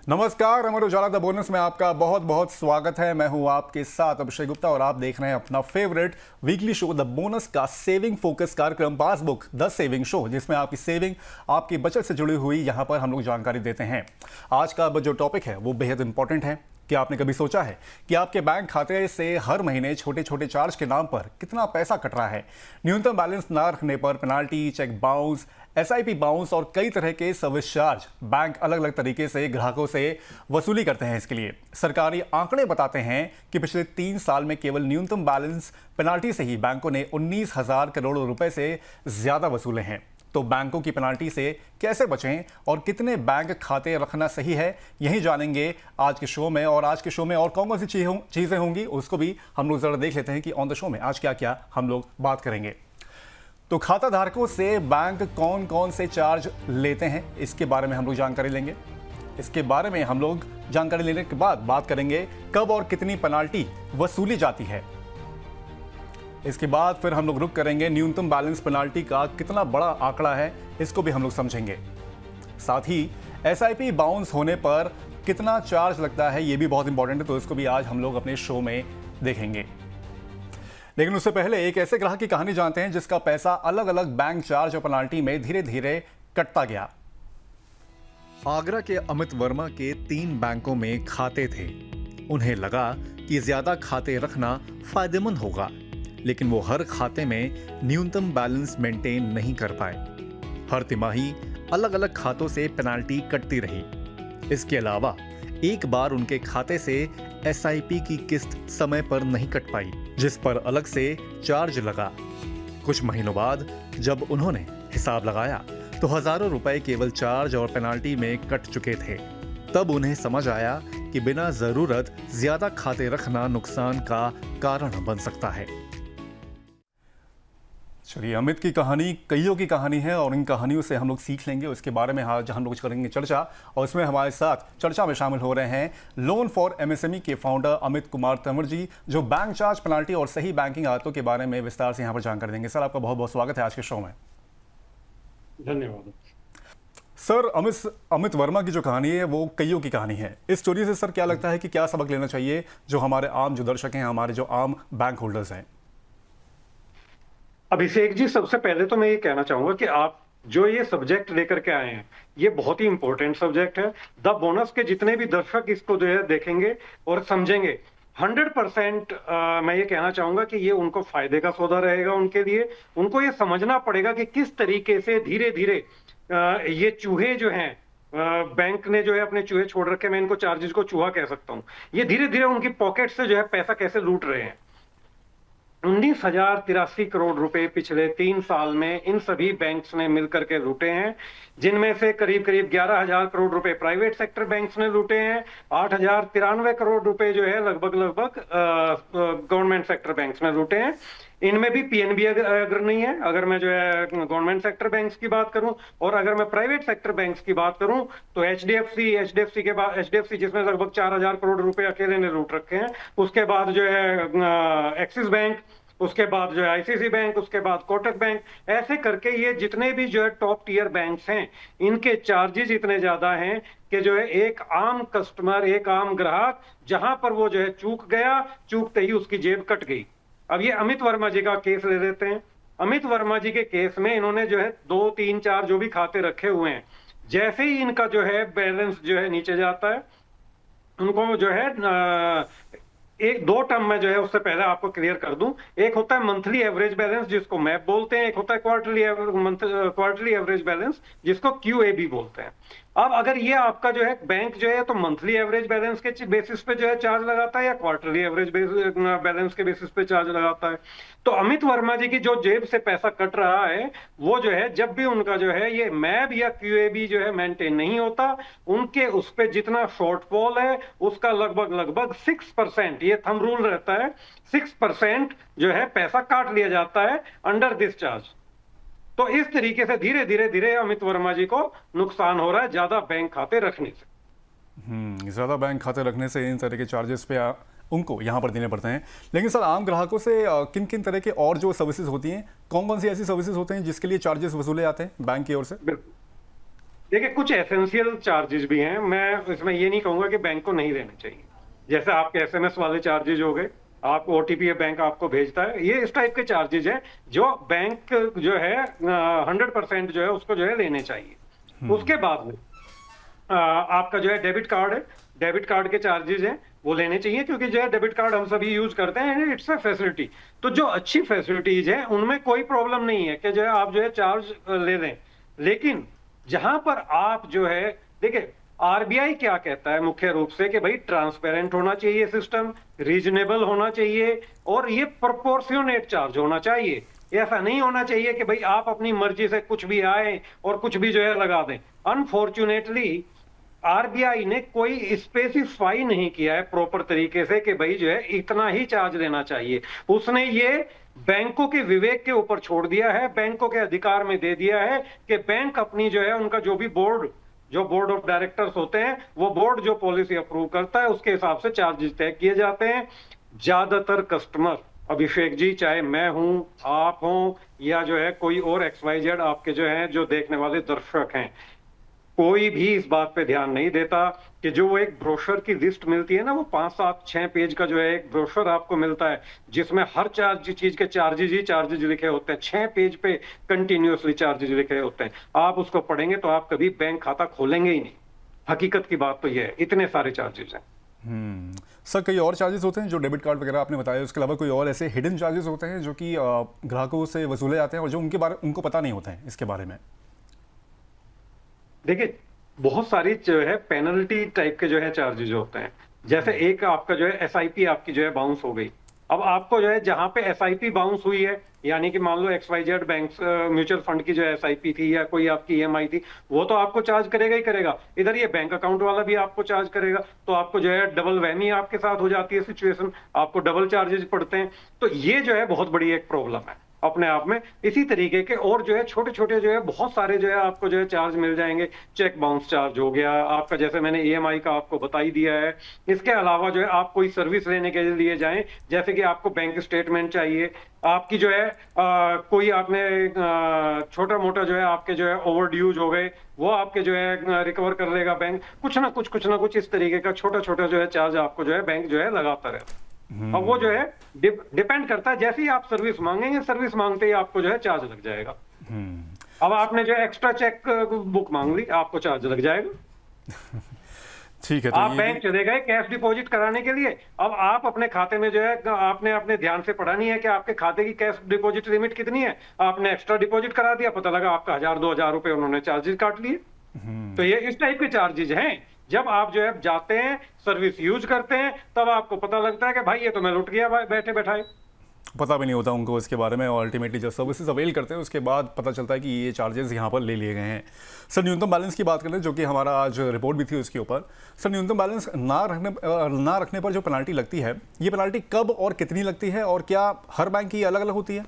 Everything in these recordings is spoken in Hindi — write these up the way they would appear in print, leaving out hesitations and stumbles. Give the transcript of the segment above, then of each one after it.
नमस्कार, अमर उजाला द बोनस में आपका बहुत बहुत स्वागत है। मैं हूं आपके साथ अभिषेक गुप्ता और आप देख रहे हैं अपना favourite weekly show the bonus का सेविंग फोकस कार्यक्रम पासबुक द सेविंग शो, जिसमें आपकी सेविंग, आपकी बचत से जुड़ी हुई यहां पर हम लोग जानकारी देते हैं। आज का जो टॉपिक है वो बेहद इंपॉर्टेंट है। क्या आपने कभी सोचा है कि आपके बैंक खाते से हर महीने छोटे छोटे चार्ज के नाम पर कितना पैसा कट रहा है? न्यूनतम बैलेंस ना रखने पर penalty, cheque bounce, SIP bounce और कई तरह के सर्विस चार्ज बैंक अलग अलग तरीके से ग्राहकों से वसूली करते हैं। इसके लिए सरकारी आंकड़े बताते हैं कि पिछले 3 साल में केवल न्यूनतम बैलेंस पेनाल्टी से ही बैंकों ने 19,000 करोड़ रुपए से ज्यादा वसूले हैं। तो बैंकों की पेनाल्टी से कैसे बचें और कितने बैंक खाते रखना सही है, यही जानेंगे आज के शो में। और आज के शो में और कौन कौन सी चीजें होंगी उसको भी हम लोग जरा देख लेते हैं कि ऑन द शो में आज क्या क्या हम लोग बात करेंगे। तो खाता धारकों से बैंक कौन कौन से चार्ज लेते हैं, इसके बारे में हम लोग जानकारी लेंगे। इसके बारे में हम लोग जानकारी लेने के बाद बात करेंगे कब और कितनी पेनाल्टी वसूली जाती है। इसके बाद फिर हम लोग रुक करेंगे न्यूनतम बैलेंस पेनाल्टी का कितना बड़ा आंकड़ा है, इसको भी हम लोग समझेंगे। साथ ही एसआईपी बाउंस होने पर कितना चार्ज लगता है, ये भी बहुत इंपॉर्टेंट है, तो इसको भी आज हम लोग अपने शो में देखेंगे। लेकिन उससे पहले एक ऐसे ग्राहक की कहानी जानते हैं जिसका पैसा अलग अलग बैंक चार्ज और पेनाल्टी में धीरे धीरे कटता गया। आगरा के अमित वर्मा के 3 बैंकों में खाते थे। उन्हें लगा कि ज्यादा खाते रखना फायदेमंद होगा, लेकिन वो हर खाते में न्यूनतम बैलेंस मेंटेन नहीं कर पाए। हर तिमाही अलग अलग खातों से पेनाल्टी कटती रही। इसके अलावा एक बार उनके खाते से एसआईपी की किस्त समय पर नहीं कट पाई, जिस पर अलग से चार्ज लगा। कुछ महीनों बाद जब उन्होंने हिसाब लगाया तो हजारों रुपए केवल चार्ज और पेनाल्टी में कट चुके थे। तब उन्हें समझ आया कि बिना जरूरत ज्यादा खाते रखना नुकसान का कारण बन सकता है। चलिए, अमित की कहानी कईयों की कहानी है और इन कहानियों से हम लोग सीख लेंगे। उसके बारे में आज हम लोग करेंगे चर्चा, और इसमें हमारे साथ चर्चा में शामिल हो रहे हैं लोन फॉर एमएसएमई के फाउंडर अमित कुमार तंवर जी, जो बैंक चार्ज, पेनाल्टी और सही बैंकिंग आदतों के बारे में विस्तार से यहाँ पर जानकारी देंगे। सर, आपका बहुत बहुत स्वागत है आज के शो में। धन्यवाद सर। अमित वर्मा की जो कहानी है वो कईयों की कहानी है। इस स्टोरी से सर क्या लगता है कि क्या सबक लेना चाहिए जो हमारे आम जो दर्शक हैं, हमारे जो आम बैंक होल्डर्स हैं? अभिषेक जी, सबसे पहले तो मैं ये कहना चाहूंगा कि आप जो ये सब्जेक्ट लेकर के आए हैं, ये बहुत ही इंपॉर्टेंट सब्जेक्ट है। द बोनस के जितने भी दर्शक इसको जो है देखेंगे और समझेंगे, 100% मैं ये कहना चाहूंगा कि ये उनको फायदे का सौदा रहेगा। उनके लिए उनको ये समझना पड़ेगा कि किस तरीके से धीरे धीरे ये चूहे जो हैं, बैंक ने जो है अपने चूहे छोड़ रखे, मैं इनको चार्जेस को चूहा कह सकता हूँ, ये धीरे धीरे उनकी पॉकेट से जो है पैसा कैसे लूट रहे हैं। 19,083 करोड़ रुपए पिछले 3 साल में इन सभी बैंक्स ने मिलकर के लूटे हैं, जिनमें से करीब करीब 11,000 करोड़ रुपए प्राइवेट सेक्टर बैंक्स ने लूटे हैं। 8,093 करोड़ रुपए जो है लगभग गवर्नमेंट सेक्टर बैंक्स ने लूटे हैं। इनमें भी पीएनबी अग्रणी है, अगर मैं जो है गवर्नमेंट सेक्टर बैंक्स की बात करूं, और अगर मैं प्राइवेट सेक्टर बैंक्स की बात करूं तो एचडीएफसी के बाद एचडीएफसी जिसमें लगभग 4,000 करोड़ रुपए अकेले ने लूट रखे हैं। उसके बाद जो है एक्सिस बैंक, उसके बाद जो है आईसीसी बैंक, उसके बाद कोटक बैंक, ऐसे करके ये जितने भी जो है टॉप टियर बैंक्स हैं, इनके चार्जेस इतने ज्यादा हैं कि जो है एक आम कस्टमर, एक आम ग्राहक जहां पर वो जो है चूक गया, चूकते ही उसकी जेब कट गई। अब ये अमित वर्मा जी का केस ले लेते हैं। अमित वर्मा जी के केस में इन्होंने जो है 2, 3, 4 जो भी खाते रखे हुए हैं, जैसे ही इनका जो है बैलेंस जो है नीचे जाता है, उनको जो है एक 2 टर्म में जो है, उससे पहले आपको क्लियर कर दूं, एक होता है मंथली एवरेज बैलेंस जिसको मैप बोलते हैं, एक होता है क्वार्टरली एवरेज बैलेंस जिसको क्यूएबी बोलते हैं। अब अगर ये आपका जो है बैंक जो है तो मंथली एवरेज बैलेंस के बेसिस पे जो है चार्ज लगाता है या क्वार्टरली एवरेज बैलेंस के बेसिस पे चार्ज लगाता है, तो अमित वर्मा जी की जो जेब से पैसा कट रहा है वो जो है जब भी उनका जो है ये मैब या क्यूएबी जो है मेंटेन नहीं होता, उनके उस पे जितना शॉर्टफॉल है उसका लगभग 6%, ये थंब रूल रहता है, 6% जो है पैसा काट लिया जाता है अंडर दिस चार्ज। तो इस तरीके से धीरे धीरे अमित वर्मा जी को नुकसान हो रहा है ज्यादा बैंक खाते रखने से। ज्यादा बैंक खाते रखने से इन तरह के चार्जेस पे उनको यहाँ पर देने पड़ते हैं। लेकिन सर, आम ग्राहकों से किन किन तरह के और जो सर्विसेज होती हैं, कौन कौन सी ऐसी सर्विसेज होते हैं जिसके लिए चार्जेस वसूले जाते हैं बैंक की ओर से? देखिए कुछ एसेंशियल चार्जेस भी हैं, मैं इसमें ये नहीं कहूंगा कि बैंक को नहीं देने चाहिए। जैसे आपके एसएमएस वाले चार्जेज हो गए, आप ओटीपी बैंक आपको भेजता है, ये इस टाइप के चार्जेज हैं जो बैंक जो है 100% जो है उसको जो है लेने चाहिए। उसके बाद में आपका जो है डेबिट कार्ड है, डेबिट कार्ड के चार्जेस हैं वो लेने चाहिए, क्योंकि जो है डेबिट कार्ड हम सभी यूज करते हैं, इट्स अ फैसिलिटी। तो जो अच्छी फैसिलिटीज है उनमें कोई प्रॉब्लम नहीं है कि जो है आप जो है चार्ज ले लें। लेकिन जहां पर आप जो है, देखिए आरबीआई क्या कहता है मुख्य रूप से कि भाई ट्रांसपेरेंट होना चाहिए सिस्टम, रीजनेबल होना चाहिए और ये प्रोपोर्शनेट चार्ज होना चाहिए। ऐसा नहीं होना चाहिए कि भाई आप अपनी मर्जी से कुछ भी आए और कुछ भी जो है लगा दें। अनफॉर्चुनेटली आरबीआई ने कोई स्पेसिफाई नहीं किया है प्रॉपर तरीके से कि भाई जो है इतना ही चार्ज लेना चाहिए। उसने ये बैंकों के विवेक के ऊपर छोड़ दिया है, बैंकों के अधिकार में दे दिया है कि बैंक अपनी जो है उनका जो भी बोर्ड ऑफ डायरेक्टर्स होते हैं, वो बोर्ड जो पॉलिसी अप्रूव करता है उसके हिसाब से चार्जेस तय किए जाते हैं। ज्यादातर कस्टमर, अभिषेक जी, चाहे मैं हूं, आप हों या जो है कोई और XYZ आपके जो है जो देखने वाले दर्शक हैं, कोई भी इस बात पे ध्यान नहीं देता कि जो वो एक ब्रोशर की लिस्ट मिलती है ना, वो 5, 7, 6 पेज का जो है एक ब्रोशर आपको मिलता है जिसमें हर चीज के चार्जेज ही चार्जेज लिखे होते हैं। 6 पेज पे कंटिन्यूअसली चार्जेज लिखे होते हैं। आप उसको पढ़ेंगे तो आप कभी बैंक खाता खोलेंगे ही नहीं। हकीकत की बात तो ये है, इतने सारे चार्जेस हैं। सर, कई और चार्जेस होते हैं जो डेबिट कार्ड वगैरह आपने बताया, उसके अलावा कोई और ऐसे हिडन चार्जेस होते हैं जो कि ग्राहकों से वसूले जाते हैं और जो उनको पता नहीं होते हैं इसके बारे में? देखिए बहुत सारी जो है पेनल्टी टाइप के जो है चार्जेज होते हैं। जैसे एक आपका जो है एसआईपी आपकी जो है बाउंस हो गई। अब आपको जो है जहां पे एसआईपी बाउंस हुई है, यानी कि मान लो XYZ बैंक म्यूचुअल फंड की जो एसआईपी थी या कोई आपकी ईएमआई थी, वो तो आपको चार्ज करेगा ही करेगा। इधर ये बैंक अकाउंट वाला भी आपको चार्ज करेगा, तो आपको जो है डबल वहमी आपके साथ हो जाती है सिचुएशन, आपको डबल चार्जेस पड़ते हैं। तो ये जो है बहुत बड़ी एक प्रॉब्लम है अपने आप में। इसी तरीके के और जो है छोटे छोटे जो है बहुत सारे जो है आपको जो है चार्ज मिल जाएंगे। चेक बाउंस चार्ज हो गया आपका, जैसे मैंने ईएमआई का आपको बता ही दिया है। इसके अलावा जो है आप कोई सर्विस लेने के लिए जाएं, जैसे कि आपको बैंक स्टेटमेंट चाहिए, आपकी जो है कोई आपने छोटा मोटा जो है आपके जो है ओवर ड्यूज हो गए, वो आपके जो है रिकवर कर लेगा बैंक। कुछ ना कुछ इस तरीके का छोटा छोटा जो है चार्ज आपको जो है बैंक जो है लगाता रहता है। अब वो जो है डिपेंड करता है, जैसे ही आप सर्विस मांगेंगे, सर्विस मांगते ही आपको जो है चार्ज लग जाएगा। अब आपने जो एक्स्ट्रा चेक बुक मांग ली, आपको चार्ज लग जाएगा। ठीक है। तो आप बैंक चले गए कैश डिपॉजिट कराने के लिए, अब आप अपने खाते में जो है आपने अपने ध्यान से पढ़ा नहीं है कि आपके खाते की कैश डिपॉजिट लिमिट कितनी है, आपने एक्स्ट्रा डिपॉजिट करा दिया, पता लगा आपका 1000-2000 रुपए उन्होंने चार्जेस काट लिए। तो ये इस टाइप के चार्जेस हैं। जब आप जो है जाते हैं सर्विस यूज करते हैं, तब आपको पता लगता है कि भाई ये तो मैं लुट गया भाई बैठे बैठाए। पता भी नहीं होता उनको इसके बारे में, और अल्टीमेटली जब सर्विसेज अवेल करते हैं उसके बाद पता चलता है कि ये चार्जेस यहाँ पर ले लिए गए हैं। सर, न्यूनतम बैलेंस की बात करें, जो कि हमारा आज रिपोर्ट भी थी उसके ऊपर। सर, न्यूनतम बैलेंस ना रखने पर जो पेनाल्टी लगती है, ये पेनाल्टी कब और कितनी लगती है, और क्या हर बैंक की अलग अलग होती है?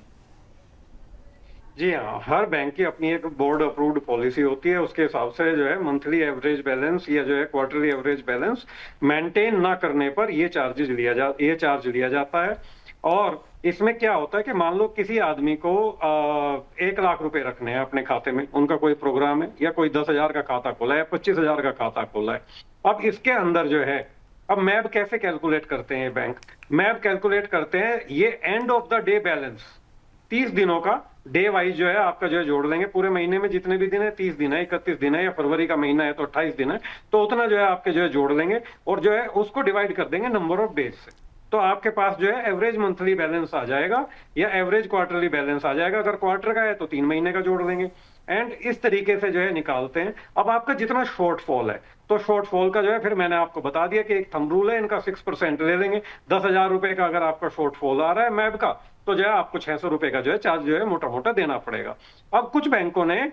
जी हाँ, हर बैंक की अपनी एक बोर्ड अप्रूव्ड पॉलिसी होती है। उसके हिसाब से जो है मंथली एवरेज बैलेंस या जो है क्वार्टरली एवरेज बैलेंस मेंटेन ना करने पर ये चार्ज लिया जाता है। और इसमें क्या होता है कि मान लो किसी आदमी को 1 लाख रुपए रखने हैं अपने खाते में, उनका कोई प्रोग्राम है, या कोई 10,000 का खाता खोला है, 25,000 का खाता खोला है। अब इसके अंदर जो है, अब मैब कैसे कैलकुलेट करते हैं बैंक? मैब कैलकुलेट करते हैं ये end of the day balance, 30 दिनों का डे वाइज जो है आपका जो है जोड़ लेंगे। पूरे महीने में जितने भी दिन है, 30 दिन है, 31 दिन है, या फरवरी का महीना है तो 28 दिन है, तो उतना जो है आपके जो है जोड़ लेंगे और जो है उसको डिवाइड कर देंगे नंबर ऑफ डेज से। तो आपके पास जो है एवरेज मंथली बैलेंस आ जाएगा या एवरेज क्वार्टरली बैलेंस आ जाएगा। अगर क्वार्टर का है तो 3 महीने का जोड़ लेंगे, एंड इस तरीके से जो है निकालते हैं। अब आपका जितना शॉर्टफॉल है, तो शॉर्टफॉल का जो है फिर मैंने आपको बता दिया कि एक थंब रूल है, इनका 6% ले लेंगे। 10,000 रुपए का अगर आपका शॉर्टफॉल आ रहा है मैब का, तो जो है आपको 600 रुपए का जो है चार्ज जो है मोटा मोटा देना पड़ेगा। अब कुछ बैंकों ने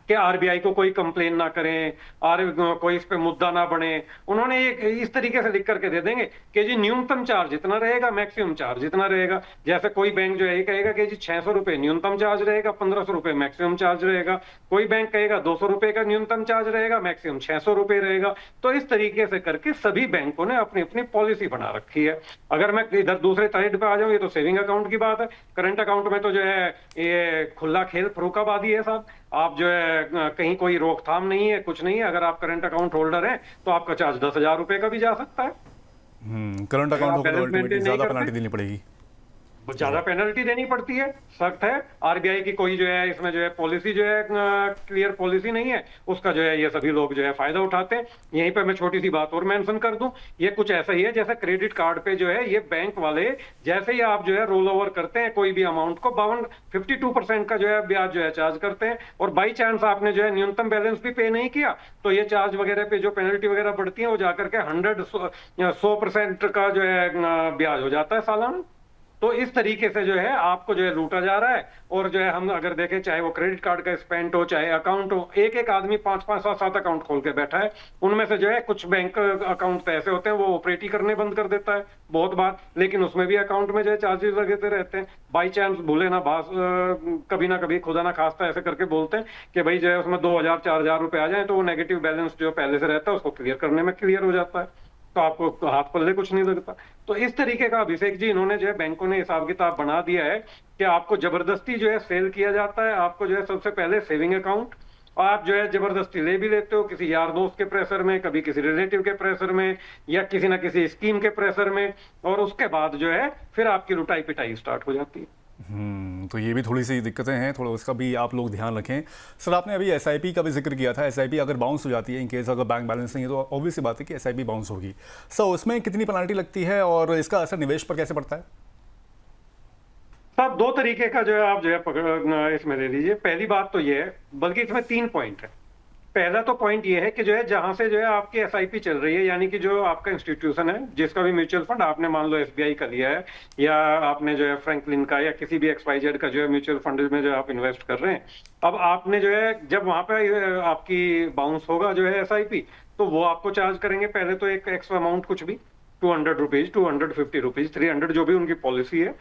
कि आरबीआई को कोई कंप्लेन ना करें और कोई इस पे मुद्दा ना बने, उन्होंने एक इस तरीके से लिख करके दे देंगे कि जी न्यूनतम चार्ज इतना रहेगा, मैक्सिमम चार्ज इतना रहेगा। जैसे कोई बैंक जो है कहेगा कि जी 600 रुपए न्यूनतम चार्ज रहेगा, 1500 रुपए मैक्सिमम चार्ज रहेगा। कोई बैंक कहेगा 200 रुपए का न्यूनतम चार्ज रहेगा, मैक्सिमम 600 रुपए रहेगा। तो इस तरीके से करके सभी बैंकों ने अपनी अपनी पॉलिसी बना रखी है। अगर मैं इधर दूसरे साइड पे आ जाऊं, ये तो सेविंग अकाउंट की बात है। करंट अकाउंट में तो जो है ये खुला खेल फरुखाबादी है साहब। आप जो है है कहीं कोई रोकथाम नहीं है, कुछ नहीं है। अगर आप करंट अकाउंट होल्डर हैं तो आपका चार्ज 10,000 रुपए का भी जा सकता है। करंट अगर अकाउंट आप होगा तो बैलेंस अल्टीमेटली मेंटेन नहीं ज्यादा करते, पेनल्टी देनी पड़ेगी। ज्यादा पेनल्टी देनी पड़ती है, सख्त है। आरबीआई की कोई जो है इसमें जो है पॉलिसी जो है क्लियर पॉलिसी नहीं है, उसका जो है ये सभी लोग जो है फायदा उठाते हैं। यहीं पे मैं छोटी सी बात और मेंशन कर दूं, ये कुछ ऐसा ही है जैसे क्रेडिट कार्ड पे जो है ये बैंक वाले जैसे ही आप जो है रोल ओवर करते हैं कोई भी अमाउंट को 52% का जो है ब्याज जो है चार्ज करते हैं। और बाई चांस आपने जो है न्यूनतम बैलेंस भी पे नहीं किया तो ये चार्ज वगैरह पे जो पेनल्टी वगैरह बढ़ती है वो जाकर के 100% का जो है ब्याज हो जाता है सालाना। तो इस तरीके से जो है आपको जो है लूटा जा रहा है। और जो है हम अगर देखें, चाहे वो क्रेडिट कार्ड का स्पेंड हो चाहे अकाउंट हो, एक एक आदमी 5-5 7-7 अकाउंट खोल के बैठा है। उनमें से जो है कुछ बैंक अकाउंट तो ऐसे होते हैं वो ऑपरेट ही करने बंद कर देता है बहुत बार, लेकिन उसमें भी अकाउंट में जो है चार्जेस लगते रहते हैं। बाई चांस भूले ना बास कभी ना कभी खुदा ना खास्ता ऐसे करके बोलते हैं कि भाई जो है उसमें 2,000-4,000 रुपए आ जाए तो वो नेगेटिव बैलेंस जो पहले से रहता है उसको क्लियर करने में क्लियर हो जाता है, तो आपको हाथ पल्ले कुछ नहीं लगता। तो इस तरीके का अभिषेक जी इन्होंने जो है बैंकों ने हिसाब किताब बना दिया है कि आपको जबरदस्ती जो है सेल किया जाता है। आपको जो है सबसे पहले सेविंग अकाउंट आप जो है जबरदस्ती ले भी लेते हो, किसी यार दोस्त के प्रेशर में, कभी किसी रिलेटिव के प्रेशर में, या किसी ना किसी स्कीम के प्रेशर में, और उसके बाद जो है फिर आपकी लुटाई पिटाई स्टार्ट हो जाती है। तो ये भी थोड़ी सी दिक्कतें हैं, थोड़ा उसका भी आप लोग ध्यान रखें। सर आपने अभी एसआईपी का भी जिक्र किया था, एसआईपी अगर बाउंस हो जाती है इन केस अगर बैंक बैलेंस नहीं है तो ऑब्वियस सी बात है कि एसआईपी बाउंस होगी। सर उसमें कितनी पेनल्टी लगती है और इसका असर निवेश पर कैसे पड़ता है? साहब दो तरीके का जो है आप जो है पकड़ इसमें ले लीजिए। पहली बात तो ये है, बल्कि इसमें 3 पॉइंट है। पहला तो पॉइंट ये है कि जो है जहां से जो है आपकी एसआईपी चल रही है, यानी कि जो आपका इंस्टीट्यूशन है जिसका भी म्यूचुअल फंड आपने मान लो एसबीआई का लिया है, या आपने जो है फ्रैंकलिन का या किसी भी XYZ का जो है म्यूचुअल फंड में जो आप इन्वेस्ट कर रहे हैं, अब आपने जो है जब वहां पे आपकी बाउंस होगा जो है एसआईपी, तो वो आपको चार्ज करेंगे पहले तो एक एक्स्ट्रा अमाउंट, कुछ भी 200 रुपीज, 250 रुपीज, 300 जो भी उनकी पॉलिसी है।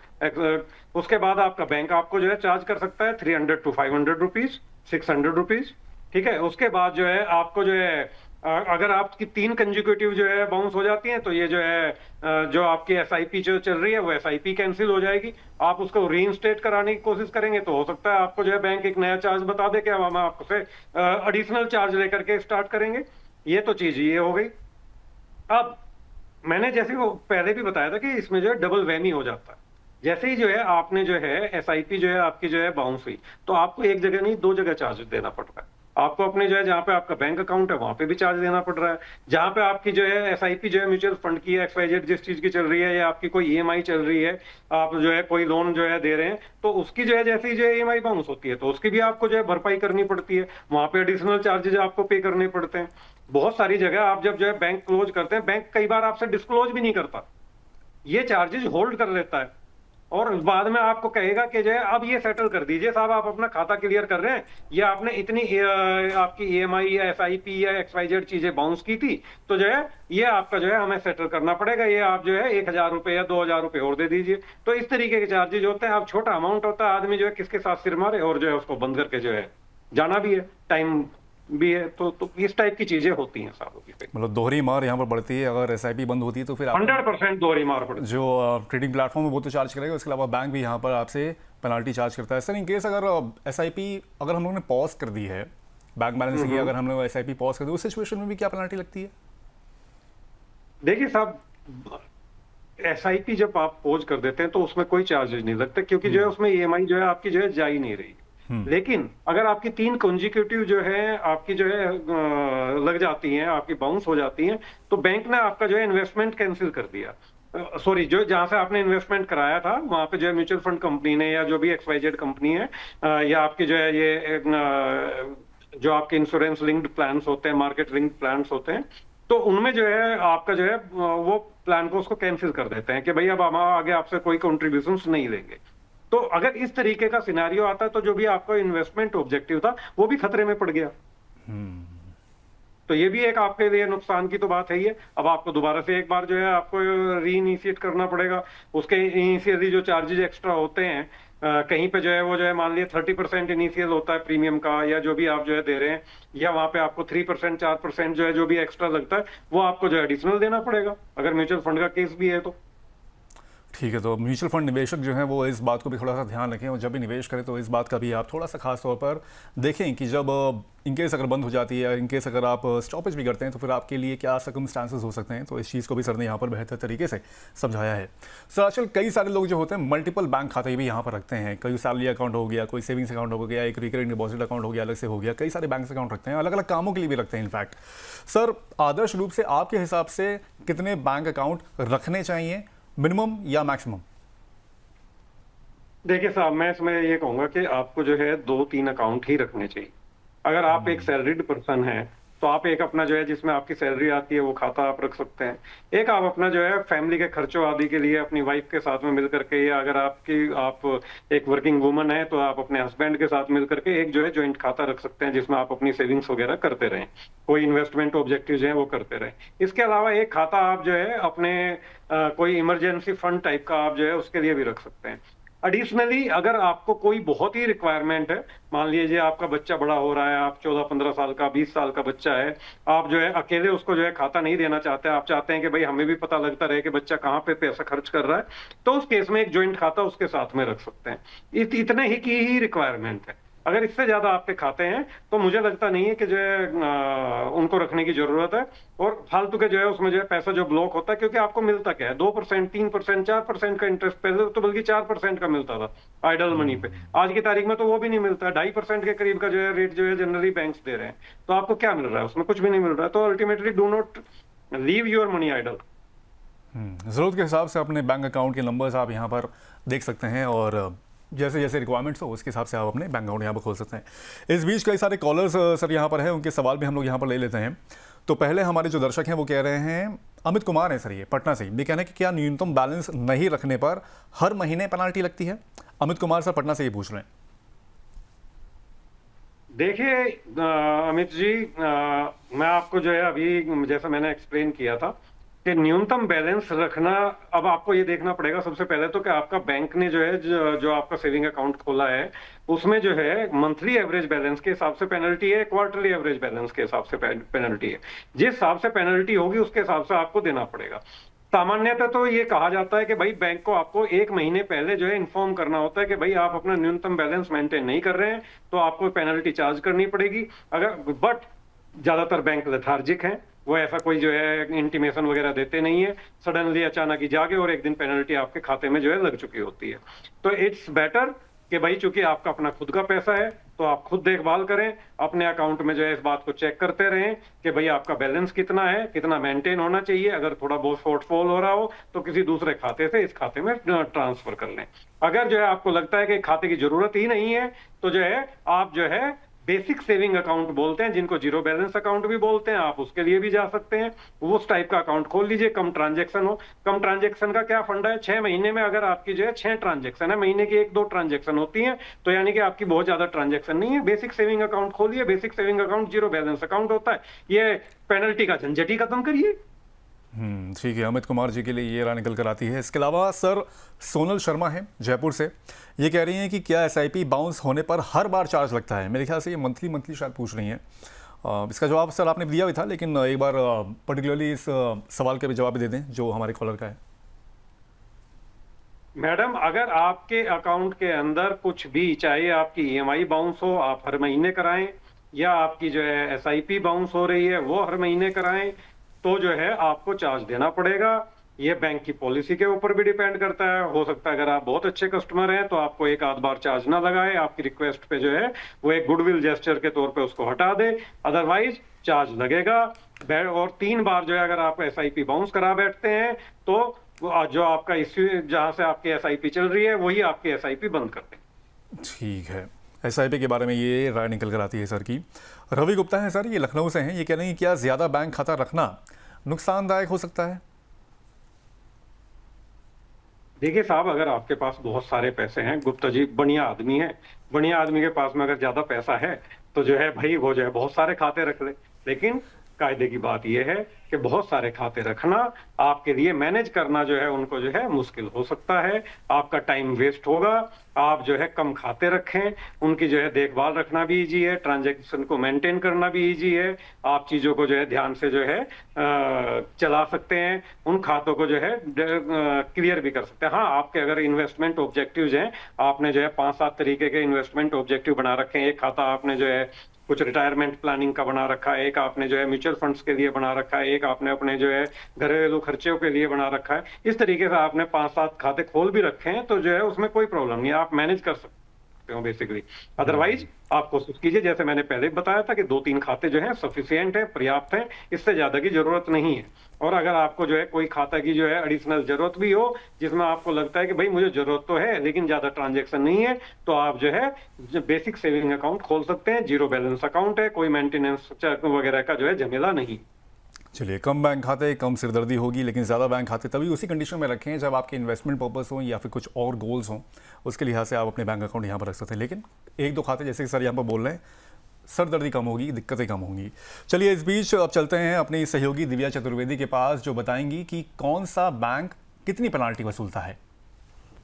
उसके बाद आपका बैंक आपको जो है चार्ज कर सकता है 300 to 500 रुपीज, 600 रुपीज, ठीक है। उसके बाद जो है आपको जो है अगर आपकी 3 कंजिक्यूटिव जो है बाउंस हो जाती हैं तो ये जो है जो आपकी एसआईपी जो चल रही है वो एसआईपी कैंसिल हो जाएगी। आप उसको रीइंस्टेट कराने की कोशिश करेंगे तो हो सकता है आपको जो है बैंक एक नया चार्ज बता दे कि हम आपसे एडिशनल चार्ज लेकर के स्टार्ट करेंगे। ये तो चीज ये हो गई। अब मैंने जैसे वो पहले भी बताया था कि इसमें जो है डबल वैमी हो जाता है। जैसे ही जो है आपने जो है एसआईपी जो है आपकी जो है बाउंस हुई तो आपको एक जगह नहीं 2 जगह चार्ज देना पड़ रहा है। आपको अपने जो है जहां पे आपका बैंक अकाउंट है वहां पे भी चार्ज देना पड़ रहा है, जहां पे आपकी जो है एसआईपी जो है म्यूचुअल फंड की XYZ जिस चीज की चल रही है, या आपकी कोई ईएमआई चल रही है, आप जो है कोई लोन जो है दे रहे हैं, तो उसकी जो है जैसे ही जो है ईएमआई बाउंस होती है तो उसकी भी आपको जो है भरपाई करनी पड़ती है, वहां पे एडिशनल चार्जेज आपको पे करने पड़ते हैं। बहुत सारी जगह आप जब जो है बैंक क्लोज करते हैं, बैंक कई बार आपसे डिस्क्लोज भी नहीं करता, ये चार्जेस होल्ड कर लेता है और बाद में आपको कहेगा कि जो है अब ये सेटल कर दीजिए साहब, आप अपना खाता क्लियर कर रहे हैं, ये आपने इतनी आपकी ईएमआई या एसआईपी या XYZ चीजें बाउंस की थी, तो जो है ये आपका जो है हमें सेटल करना पड़ेगा, ये आप जो है 1,000 रुपए या 2,000 रुपए और दे दीजिए। तो इस तरीके के चार्जेज होते हैं। अब छोटा अमाउंट होता है, आदमी जो है किसके साथ सिर मारे और जो है उसको बंद करके जो है जाना भी है, टाइम भी है। तो इस टाइप की चीजें होती हैं साहब। मतलब दोहरी मार यहाँ पर बढ़ती है, अगर एसआईपी बंद होती है तो फिर 100% दोहरी मार पड़ती है। जो ट्रेडिंग प्लेटफॉर्म है वो तो चार्ज करेगा, उसके अलावा बैंक भी यहाँ पर आपसे पेनल्टी चार्ज करता है। सर इन केस अगर एसआईपी अगर हम लोगों ने पॉज कर दी है, बैंक बैलेंस की अगर हमने एसआईपी पॉज कर दी, उस सिचुएशन में भी क्या पेनल्टी लगती है? देखिए साहब, एसआईपी जब आप पॉज कर देते हैं तो उसमें कोई चार्जेज नहीं लगते, क्योंकि जो है उसमें ईएमआई जो है आपकी जो है जा ही नहीं रही। लेकिन अगर आपकी 3 कंजिक्यूटिव जो है आपकी जो है लग जाती हैं, आपकी बाउंस हो जाती हैं, तो बैंक ने आपका जो है इन्वेस्टमेंट कैंसिल कर दिया। सॉरी, जो जहां से आपने इन्वेस्टमेंट कराया था वहां पे जो है म्यूचुअल फंड कंपनी ने या जो भी XYZ कंपनी है, या आपकी जो है ये जो आपके इंश्योरेंस लिंक्ड प्लान्स होते हैं, मार्केट लिंक्ड प्लान्स होते हैं, तो उनमें जो है आपका जो है वो प्लान को उसको कैंसिल कर देते हैं कि भाई अब हम आगे आपसे कोई कॉन्ट्रीब्यूशन नहीं लेंगे। तो अगर इस तरीके का सिनेरियो आता है तो जो भी आपका इन्वेस्टमेंट ऑब्जेक्टिव था वो भी खतरे में पड़ गया। तो ये भी एक आपके लिए नुकसान की तो बात है ही है। अब आपको दोबारा से एक बार जो है आपको रीइनिशिएट करना पड़ेगा। उसके इनिशियली जो चार्जेज एक्स्ट्रा होते हैं, कहीं पे जो है वो जो है मान लिया 30% इनिशियल होता है प्रीमियम का, या जो भी आप जो है दे रहे हैं, या वहां पे आपको 3% 4% जो है जो भी एक्स्ट्रा लगता है वो आपको जो है एडिशनल देना पड़ेगा, अगर म्यूचुअल फंड का केस भी है तो। ठीक है, तो म्यूचुअल फंड निवेशक जो हैं वो इस बात को भी थोड़ा सा ध्यान रखें और जब भी निवेश करें तो इस बात का भी आप थोड़ा सा खास तौर पर देखें कि जब इनकेस अगर बंद हो जाती है, इनकेस अगर आप स्टॉपेज भी करते हैं तो फिर आपके लिए क्या सर्कमस्टांसेस हो सकते हैं। तो इस चीज़ को भी सर ने यहाँ पर बेहतर तरीके से समझाया है। सर आजकल कई सारे लोग जो होते हैं मल्टीपल बैंक खाते भी यहाँ पर रखते हैं, कोई सैलरी अकाउंट हो गया, कोई सेविंग्स अकाउंट हो गया, एक रिकरिंग डिपॉजिट अकाउंट हो गया, अलग से हो गया, कई सारे बैंक अकाउंट रखते हैं, अलग अलग कामों के लिए भी रखते हैं इनफैक्ट। सर आदर्श रूप से आपके हिसाब से कितने बैंक अकाउंट रखने चाहिए, मिनिमम या मैक्सिमम? देखिए साहब, मैं इसमें ये कहूंगा कि आपको जो है 2-3 अकाउंट ही रखने चाहिए। अगर आप एक सैलरीड पर्सन हैं तो आप एक अपना जो है जिसमें आपकी सैलरी आती है वो खाता आप रख सकते हैं। एक आप अपना जो है फैमिली के खर्चों आदि के लिए अपनी वाइफ के साथ में मिल करके, या अगर आप एक वर्किंग वुमन है तो आप अपने हस्बैंड के साथ मिल करके एक जो है ज्वाइंट खाता रख सकते हैं जिसमें आप अपनी सेविंग्स वगैरह करते रहें, कोई इन्वेस्टमेंट ऑब्जेक्टिव्स हैं वो करते रहें। इसके अलावा एक खाता आप जो है अपने कोई इमरजेंसी फंड टाइप का आप जो है उसके लिए भी रख सकते हैं। एडिशनली अगर आपको कोई बहुत ही रिक्वायरमेंट है, मान लीजिए आपका बच्चा बड़ा हो रहा है, आप 14-15 साल का, 20 साल का बच्चा है, आप जो है अकेले उसको जो है खाता नहीं देना चाहते, आप चाहते हैं कि भाई हमें भी पता लगता रहे कि बच्चा कहाँ पे पैसा खर्च कर रहा है, तो उस केस में एक ज्वाइंट खाता उसके साथ में रख सकते हैं। इतने ही की ही रिक्वायरमेंट है। अगर इससे ज्यादा आपके खाते हैं तो मुझे लगता नहीं है कि जो है उनको रखने की जरूरत है। और फालतू के जो है उसमें जो है पैसा जो ब्लॉक होता है, क्योंकि आपको मिलता क्या है, 2%, 3%, 4% का इंटरेस्ट, पहले तो बल्कि 4% का मिलता था आइडल मनी पे। आज की तारीख में तो वो भी नहीं मिलता, 2.5% के करीब का जो है रेट जो है जनरली बैंक्स दे रहे हैं। तो आपको क्या मिल रहा है उसमें? कुछ भी नहीं मिल रहा है। तो ultimately do not leave your money idle. ज़रूरत के हिसाब से अपने बैंक अकाउंट के नंबर्स आप यहाँ पर देख सकते हैं और जैसे जैसे रिक्वायरमेंट्स हो उसके हिसाब से आप अपने बैंक अकाउंट यहाँ पर खोल सकते हैं। इस बीच कई सारे कॉलर्स सर यहाँ पर हैं, उनके सवाल भी हम लोग यहाँ पर ले लेते हैं। तो पहले हमारे जो दर्शक हैं वो कह रहे हैं, अमित कुमार हैं सर, ये पटना से, ये कहना है कि क्या न्यूनतम बैलेंस नहीं रखने पर हर महीने पेनाल्टी लगती है? अमित कुमार सर पटना से ये पूछ रहे हैं। देखिए अमित जी, मैं आपको जो है अभी जैसा मैंने एक्सप्लेन किया था कि न्यूनतम बैलेंस रखना, अब आपको ये देखना पड़ेगा सबसे पहले तो कि आपका बैंक ने जो है जो आपका सेविंग अकाउंट खोला है उसमें जो है मंथली एवरेज बैलेंस के हिसाब से पेनल्टी है, क्वार्टरली एवरेज बैलेंस के हिसाब से पेनल्टी है। जिस हिसाब से पेनल्टी होगी उसके हिसाब से आपको देना पड़ेगा। सामान्यतः तो ये कहा जाता है कि भाई बैंक को आपको 1 महीने पहले जो है इन्फॉर्म करना होता है कि भाई आप अपना न्यूनतम बैलेंस मेंटेन नहीं कर रहे हैं तो आपको पेनल्टी चार्ज करनी पड़ेगी। बट ज्यादातर बैंक लेथार्जिक हैं, वो ऐसा कोई जो है इंटीमेशन वगैरह देते नहीं है, सडनली अचानक ही जागे और एक दिन पेनल्टी आपके खाते में जो है लग चुकी होती है। तो इट्स बेटर कि भाई चूंकि आपका अपना खुद का पैसा है तो आप खुद देखभाल करें, अपने अकाउंट में जो है इस बात को चेक करते रहें कि भाई आपका बैलेंस कितना है, कितना मेंटेन होना चाहिए। अगर थोड़ा बहुत शॉर्टफॉल हो रहा हो तो किसी दूसरे खाते से इस खाते में ट्रांसफर कर लें। अगर जो है आपको लगता है कि खाते की जरूरत ही नहीं है तो जो है आप जो है बेसिक सेविंग अकाउंट बोलते हैं, जिनको जीरो बैलेंस अकाउंट भी बोलते हैं, आप उसके लिए भी जा सकते हैं। उस टाइप का अकाउंट खोल लीजिए, कम ट्रांजैक्शन हो। कम ट्रांजैक्शन का क्या फंडा है, 6 महीने में अगर आपकी जो है 6 ट्रांजैक्शन है, महीने की 1-2 ट्रांजैक्शन होती है, तो यानी कि आपकी बहुत ज्यादा ट्रांजैक्शन नहीं है। बेसिक सेविंग अकाउंट खोलिए। Basic saving account zero balance account होता है। ये पेनल्टी का झंझट ही खत्म करिए। ठीक है, अमित कुमार जी के लिए ये राय निकल कर आती है। इसके अलावा सर सोनल शर्मा है जयपुर से, ये कह रही हैं कि क्या एसआईपी बाउंस होने पर हर बार चार्ज लगता है? मेरे ख्याल से ये मंथली शायद पूछ रही हैं। इसका जवाब सर आपने दिया भी था, लेकिन एक बार पर्टिकुलरली इस सवाल का भी जवाब दे दें जो हमारे कॉलर का है। मैडम, अगर आपके अकाउंट के अंदर कुछ भी, चाहे आपकी ईएमआई बाउंस हो, आप हर महीने कराएं, या आपकी जो है एसआईपी बाउंस हो रही है वो हर महीने कराएं, तो जो है आपको चार्ज देना पड़ेगा। ये बैंक की पॉलिसी के ऊपर भी डिपेंड करता है। हो सकता है अगर आप बहुत अच्छे कस्टमर हैं तो आपको एक आध बार चार्ज ना लगाए, आपकी रिक्वेस्ट पे जो है वो एक गुडविल जेस्चर के तौर पे उसको हटा दे, अदरवाइज चार्ज लगेगा। और 3 बार जो है अगर आप एसआईपी बाउंस करा बैठते हैं तो जो आपका इश्यू, जहां से आपकी एसआईपी चल रही है वही आपकी एसआईपी बंद कर दें। ठीक है, एसआईपी के बारे में ये राय निकल कर आती है सर की। रवि गुप्ता है सर, ये लखनऊ से हैं, ये कह रहे हैं क्या ज़्यादा बैंक खाता रखना नुकसानदायक हो सकता है? देखिए साहब, अगर आपके पास बहुत सारे पैसे हैं, गुप्ता जी बढ़िया आदमी है, बढ़िया आदमी के पास में अगर ज्यादा पैसा है तो जो है भाई वो जो है बहुत सारे खाते रख ले। लेकिन कायदे की बात यह है कि बहुत सारे खाते रखना आपके लिए मैनेज करना जो है उनको जो है मुश्किल हो सकता है, आपका टाइम वेस्ट होगा। आप जो है कम खाते रखें, उनकी जो है देखभाल रखना भी इजी है, ट्रांजैक्शन को मेंटेन करना भी इजी है, आप चीजों को जो है ध्यान से जो है चला सकते हैं, उन खातों को जो है क्लियर भी कर सकते हैं। हाँ, आपके अगर इन्वेस्टमेंट ऑब्जेक्टिव्स हैं, आपने जो है 5-7 तरीके के इन्वेस्टमेंट ऑब्जेक्टिव बना रखे हैं, एक खाता आपने जो है कुछ रिटायरमेंट प्लानिंग का बना रखा है, एक आपने जो है म्यूचुअल फंड्स के लिए बना रखा है, एक आपने अपने जो है घरेलू खर्चों के लिए बना रखा है। इस तरीके से आपने 5-7 खाते खोल भी रखे हैं तो जो है उसमें कोई प्रॉब्लम नहीं है, आप मैनेज कर सकते हो बेसिकली। अदरवाइज आप कोशिश कीजिए, जैसे मैंने पहले बताया था कि 2-3 खाते जो हैं सफिशिएंट है, पर्याप्त है, इससे ज्यादा की जरूरत नहीं है। और अगर आपको जो है कोई खाता की जो है एडिशनल जरूरत भी हो, जिसमें आपको लगता है कि भाई मुझे जरूरत तो है लेकिन ज्यादा ट्रांजैक्शन नहीं है, तो आप जो है बेसिक सेविंग अकाउंट खोल सकते हैं। जीरो बैलेंस अकाउंट है, कोई मेंटेनेंस वगैरह का जो है झमेला नहीं। चलिए, कम बैंक खाते कम सिरदर्दी होगी, लेकिन ज़्यादा बैंक खाते तभी उसी कंडीशन में रखें जब आपके इन्वेस्टमेंट पर्पस हो या फिर कुछ और गोल्स हों, उसके लिहाज से आप अपने बैंक अकाउंट यहाँ पर रख सकते हैं। लेकिन 1-2 खाते जैसे कि सर यहाँ पर बोल रहे हैं, सरदर्दी कम होगी, दिक्कतें कम होंगी। चलिए, इस बीच अब चलते हैं अपनी सहयोगी दिव्या चतुर्वेदी के पास, जो बताएंगी कि कौन सा बैंक कितनी पेनाल्टी वसूलता है।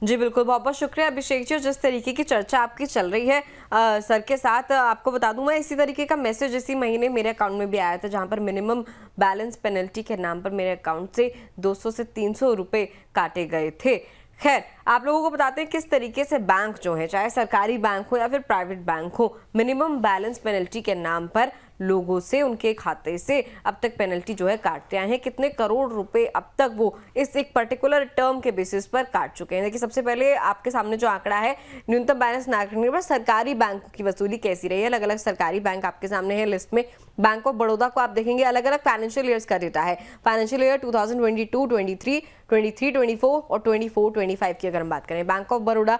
जी बिल्कुल, बहुत बहुत शुक्रिया अभिषेक जी। जिस तरीके की चर्चा आपकी चल रही है सर के साथ, आपको बता दूं मैं इसी तरीके का मैसेज इसी महीने मेरे अकाउंट में भी आया था, जहां पर मिनिमम बैलेंस पेनल्टी के नाम पर मेरे अकाउंट से 200 से 300 रुपए काटे गए थे। खैर, आप लोगों को बताते हैं किस तरीके से बैंक जो है, चाहे सरकारी बैंक हो या फिर प्राइवेट बैंक हो, मिनिमम बैलेंस पेनल्टी के नाम पर लोगों से उनके खाते से अब तक पेनल्टी जो है काटते आए हैं। कितने करोड़ रुपए अब तक वो इस एक पर्टिकुलर टर्म के बेसिस पर काट चुके हैं। देखिए, सबसे पहले आपके सामने जो आंकड़ा है, न्यूनतम बैलेंस ना करने पर सरकारी बैंकों की वसूली कैसी रही है। अलग अलग सरकारी बैंक आपके सामने है लिस्ट में। बैंक ऑफ बड़ौदा को आप देखेंगे, अलग अलग फाइनेंशियल ईयर्स का डेटा है। फाइनेंशियल ईयर 2022, 23, 24 और 24-25 की अगर हम बात करें, बैंक ऑफ बड़ौदा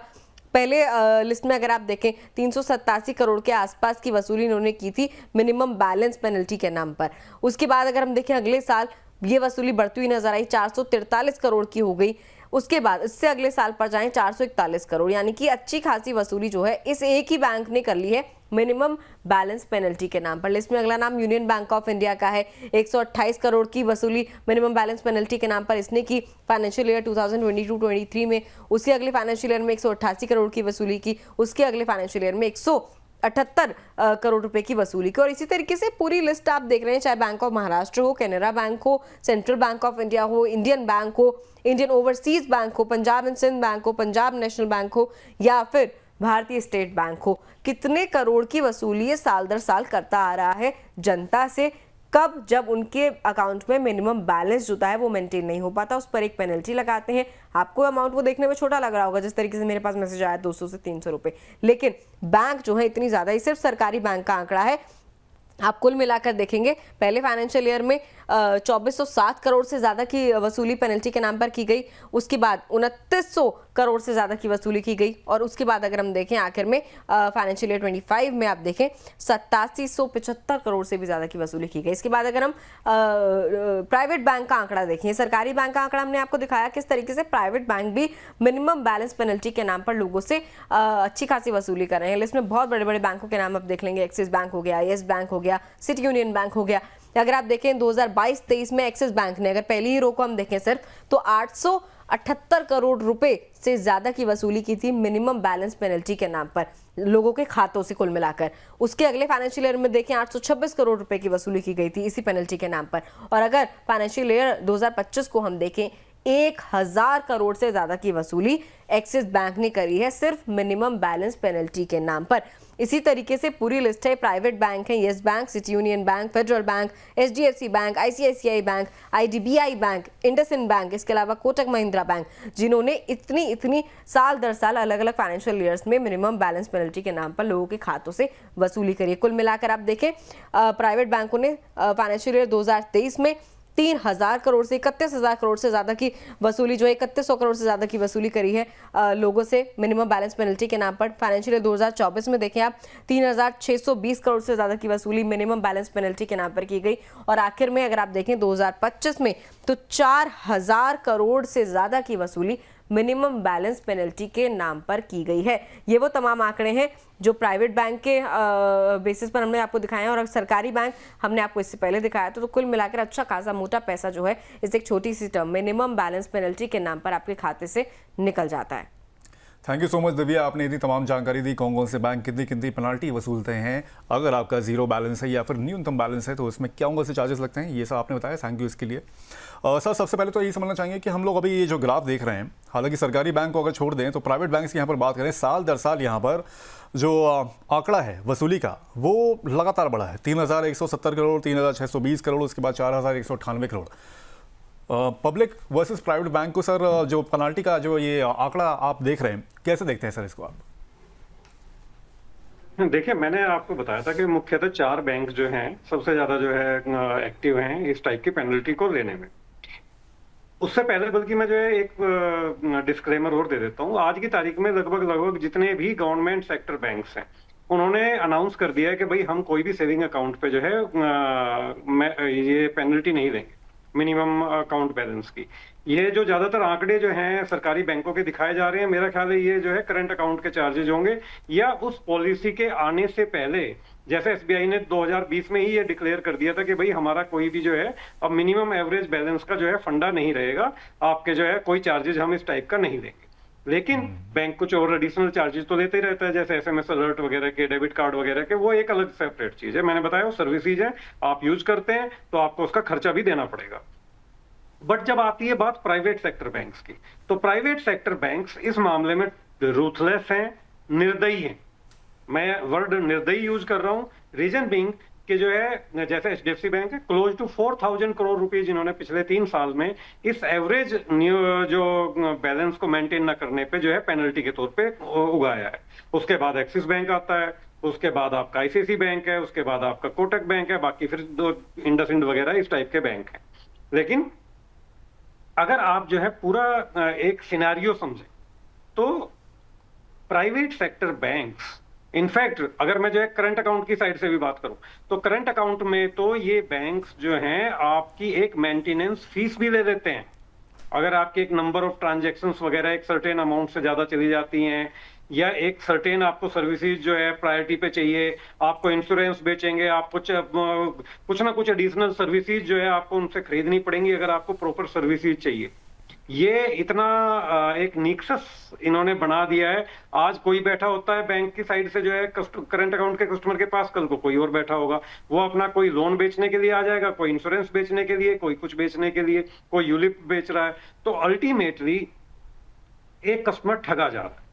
पहले लिस्ट में अगर आप देखें 387 करोड़ के आसपास की वसूली इन्होंने की थी मिनिमम बैलेंस पेनल्टी के नाम पर। उसके बाद अगर हम देखें अगले साल ये वसूली बढ़ती हुई नजर आई, 443 करोड़ की हो गई। उसके बाद इससे अगले साल पर जाएं 441 करोड़, यानी कि अच्छी खासी वसूली जो है इस एक ही बैंक ने कर ली है मिनिमम बैलेंस पेनल्टी के नाम पर। लिस्ट में अगला नाम यूनियन बैंक ऑफ इंडिया का है, 128 करोड़ की वसूली मिनिमम बैलेंस पेनल्टी के नाम पर इसने की फाइनेंशियल ईयर 2022-23 में। उसके अगले फाइनेंशियल ईयर में 188 करोड़ की वसूली की, उसके अगले फाइनेंशियल ईयर में 178 करोड़ रुपए की वसूली की। और इसी तरीके से पूरी लिस्ट आप देख रहे हैं, चाहे बैंक ऑफ महाराष्ट्र हो, कैनरा बैंक हो, सेंट्रल बैंक ऑफ इंडिया हो, इंडियन बैंक हो, इंडियन ओवरसीज बैंक हो, पंजाब एंड सिंध बैंक हो, पंजाब नेशनल बैंक हो या फिर भारतीय स्टेट बैंक हो, कितने करोड़ की वसूली ये साल दर साल करता आ रहा है जनता से। कब जब उनके अकाउंट में मिनिमम बैलेंस जो है वो मेंटेन नहीं हो पाता, उस पर एक पेनल्टी लगाते हैं। आपको अमाउंट वो देखने में छोटा लग रहा होगा, जिस तरीके से मेरे पास मैसेज आया 200 से 300 रुपए, लेकिन बैंक जो है इतनी ज्यादा, ये सिर्फ सरकारी बैंक का आंकड़ा है। आप कुल मिलाकर देखेंगे पहले फाइनेंशियल ईयर में 2407 करोड़ से ज्यादा की वसूली पेनल्टी के नाम पर की गई। उसके बाद 2900 करोड़ से ज्यादा की वसूली की गई। और उसके बाद अगर हम देखें आखिर में फाइनेंशियल ईयर 25 में आप देखें 8775 करोड़ से भी ज्यादा की वसूली की गई। इसके बाद अगर हम प्राइवेट बैंक का आंकड़ा देखें, सरकारी बैंक का आंकड़ा हमने आपको दिखाया किस तरीके से प्राइवेट बैंक भी मिनिमम बैलेंस पेनल्टी के नाम पर लोगों से अच्छी खासी वसूली कर रहे हैं। लिस्ट में बहुत बड़े बड़े बैंकों के नाम आप देख लेंगे, एक्सिस बैंक हो गया, येस बैंक हो गया, सिटी यूनियन बैंक हो गया। अगर आप देखें 2022-23 में एक्सिस बैंक ने अगर पहली ही रो को हम देखें सिर्फ, तो 878 करोड़ रुपए से ज्यादा की वसूली की थी मिनिमम बैलेंस पेनल्टी के नाम पर लोगों के खातों से कुल मिलाकर। उसके अगले फाइनेंशियल ईयर में देखें 826 करोड़ रुपए की वसूली की गई थी इसी पेनल्टी के नाम पर। और अगर फाइनेंशियल ईयर 2025 को हम देखें, 1000 करोड़ से ज्यादा की वसूली एक्सिस बैंक ने करी है सिर्फ मिनिमम बैलेंस पेनल्टी के नाम पर। इसी तरीके से पूरी लिस्ट है। प्राइवेट बैंक है, yes bank, city union bank, federal bank, HDFC bank, ICICI bank, IDBI bank, IndusInd bank, इसके अलावा कोटक महिंद्रा बैंक, जिन्होंने इतनी साल दर साल अलग अलग फाइनेंशियल ईयर्स में मिनिमम बैलेंस पेनल्टी के नाम पर लोगों के खातों से वसूली करी है। कुल मिलाकर आप देखें प्राइवेट बैंकों ने फाइनेंशियल ईयर 2023 में 3000 करोड़ से 31000 करोड़ से ज्यादा की वसूली जो है 3100 करोड़ से ज्यादा की वसूली करी है लोगों से मिनिमम बैलेंस पेनल्टी के नाम पर। फाइनेंशियल ईयर 2024 में देखें आप 3620 करोड़ से ज्यादा की वसूली मिनिमम बैलेंस पेनल्टी के नाम पर की गई। और आखिर में अगर आप देखें 2025 में तो 4000 करोड़ से ज्यादा की वसूली मिनिमम बैलेंस पेनल्टी के नाम पर की गई है। ये वो तमाम आंकड़े हैं जो प्राइवेट बैंक के बेसिस पर हमने आपको दिखाए हैं, और सरकारी बैंक हमने आपको इससे पहले दिखाया था। तो कुल मिलाकर अच्छा खासा मोटा पैसा जो है इस एक छोटी सी टर्म मिनिमम बैलेंस पेनल्टी के नाम पर आपके खाते से निकल जाता है। Thank you so much Divya, आपने इतनी तमाम जानकारी दी। कौन कौन से बैंक कितनी कितनी पेनल्टी वसूलते हैं अगर आपका जीरो बैलेंस है या फिर न्यूनतम बैलेंस है, तो उसमें क्या कौन से चार्जेस लगते हैं, ये सब आपने बताया। थैंक यू इसके लिए। सर, सबसे पहले तो यही समझना चाहेंगे कि हम लोग अभी ये जो ग्राफ देख रहे हैं, हालांकि सरकारी बैंक को अगर छोड़ दें तो प्राइवेट बैंक की यहाँ पर बात करें, साल दर साल यहाँ पर जो आंकड़ा है वसूली का वो लगातार बढ़ा है। 3,170 करोड़, 3,620 करोड़, उसके बाद 4,198 crore. Public versus private bank को सर जो पेनाल्टी का जो ये आंकड़ा आप देख रहे हैं, कैसे देखते हैं सर इसको आप? देखिए, मैंने आपको बताया था कि मुख्यतः 4 बैंक जो हैं सबसे ज्यादा जो है एक्टिव हैं इस टाइप की पेनल्टी को लेने में। उससे पहले बल्कि मैं जो है एक डिस्क्लेमर और दे देता हूँ। आज की तारीख में लगभग जितने भी गवर्नमेंट सेक्टर बैंक्स हैं उन्होंने अनाउंस कर दिया है कि भाई हम कोई भी सेविंग अकाउंट पे जो है ये पेनल्टी नहीं देंगे मिनिमम अकाउंट बैलेंस की। ये जो ज्यादातर आंकड़े जो हैं सरकारी बैंकों के दिखाए जा रहे हैं, मेरा ख्याल है ये जो है करंट अकाउंट के चार्जेज होंगे, या उस पॉलिसी के आने से पहले, जैसे एसबीआई ने 2020 में ही ये डिक्लेयर कर दिया था कि भाई हमारा कोई भी जो है अब मिनिमम एवरेज बैलेंस का जो है फंडा नहीं रहेगा, आपके जो है कोई चार्जेज हम इस टाइप का नहीं देंगे। लेकिन बैंक कुछ और एडिशनल चार्जेस तो लेते ही रहता है, जैसे एसएमएस अलर्ट वगैरह के, डेबिट कार्ड वगैरह के, वो एक अलग सेपरेट चीज है। मैंने बताया वो सर्विसेज है, आप यूज करते हैं तो आपको उसका खर्चा भी देना पड़ेगा। बट जब आती है बात प्राइवेट सेक्टर बैंक्स की, तो प्राइवेट सेक्टर बैंक्स इस मामले में रूथलेस हैं, निर्दयी हैं। मैं वर्ड निर्दयी यूज कर रहा हूं, रीजन बीइंग कि जो है जैसे एचडीएफसी बैंक है, क्लोज टू 4,000 करोड़ रुपीज इन्होंने पिछले 3 साल में इस एवरेज जो बैलेंस को मेंटेन न करने पे जो है पेनल्टी के तौर पे उगाया है। उसके बाद एक्सिस बैंक आता है, उसके बाद आपका आईसीआईसी बैंक है, उसके बाद आपका कोटक बैंक है, बाकी फिर इंडसइंड वगैरह इस टाइप के बैंक हैं। लेकिन अगर आप जो है पूरा एक सिनेरियो समझें तो प्राइवेट सेक्टर बैंक्स, इनफैक्ट अगर मैं जो है करंट अकाउंट की साइड से भी बात करूं तो करंट अकाउंट में तो ये बैंक्स जो हैं आपकी एक मेंटेनेंस फीस भी ले लेते हैं। अगर आपके एक नंबर ऑफ ट्रांजैक्शंस वगैरह एक सर्टेन अमाउंट से ज्यादा चली जाती हैं, या एक सर्टेन आपको सर्विसेज जो है प्रायोरिटी पे चाहिए, आपको इंश्योरेंस बेचेंगे, आप कुछ ना कुछ एडिशनल सर्विसेज जो है आपको उनसे खरीदनी पड़ेंगी अगर आपको प्रॉपर सर्विसेज चाहिए। ये इतना एक निक्सस इन्होंने बना दिया है। आज कोई बैठा होता है बैंक की साइड से जो है करंट अकाउंट के कस्टमर के पास, कल को कोई और बैठा होगा, वो अपना कोई लोन बेचने के लिए आ जाएगा, कोई इंश्योरेंस बेचने के लिए, कोई कुछ बेचने के लिए, कोई यूलिप बेच रहा है। तो अल्टीमेटली एक कस्टमर ठगा जा रहा है।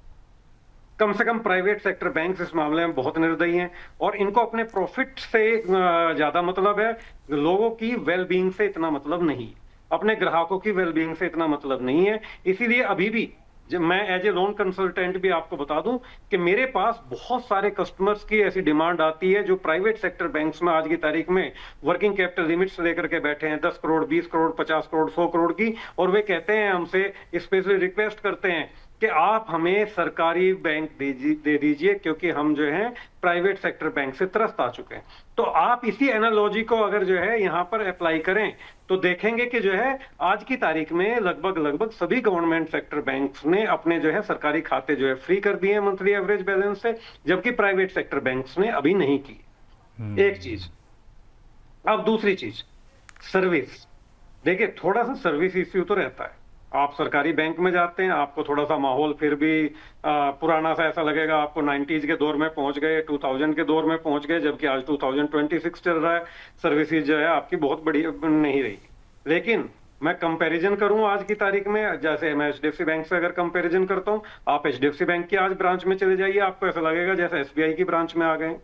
कम से कम प्राइवेट सेक्टर बैंक्स इस मामले में बहुत निर्दयी हैं, और इनको अपने प्रॉफिट से ज्यादा मतलब है, लोगों की वेलबींग से इतना मतलब नहीं, अपने ग्राहकों की वेलबींग से इतना मतलब नहीं है। इसीलिए अभी भी जब मैं एज ए लोन कंसल्टेंट भी आपको बता दूं कि मेरे पास बहुत सारे कस्टमर्स की ऐसी डिमांड आती है जो प्राइवेट सेक्टर बैंक्स में आज की तारीख में वर्किंग कैपिटल लिमिट्स लेकर के बैठे हैं, 10 करोड़, 20 करोड़, 50 करोड़, 100 करोड़ की, और वे कहते हैं हमसे, स्पेशली रिक्वेस्ट करते हैं कि आप हमें सरकारी बैंक दे दीजिए, क्योंकि हम जो है प्राइवेट सेक्टर बैंक से त्रस्त आ चुके हैं। तो आप इसी एनालॉजी को अगर जो है यहाँ पर अप्लाई करें तो देखेंगे कि जो है आज की तारीख में लगभग सभी गवर्नमेंट सेक्टर बैंक्स ने अपने जो है सरकारी खाते जो है फ्री कर दिए हैं मंथली एवरेज बैलेंस से, जबकि प्राइवेट सेक्टर बैंक्स ने अभी नहीं की। एक चीज। अब दूसरी चीज, सर्विस। देखिए, थोड़ा सा सर्विस इश्यू तो रहता है। आप सरकारी बैंक में जाते हैं, आपको थोड़ा सा माहौल फिर भी पुराना सा ऐसा लगेगा, आपको 90s के दौर में पहुंच गए, 2000 के दौर में पहुंच गए, जबकि आज 2026 चल रहा है। सर्विसेज जो है आपकी बहुत बड़ी नहीं रही। लेकिन मैं कंपैरिजन करूं आज की तारीख में, जैसे मैं एचडीएफसी बैंक से अगर कंपैरिजन करता हूं, आप एचडीएफसी बैंक की आज ब्रांच में चले जाइए, आपको ऐसा लगेगा जैसे एसबीआई की ब्रांच में आ गए।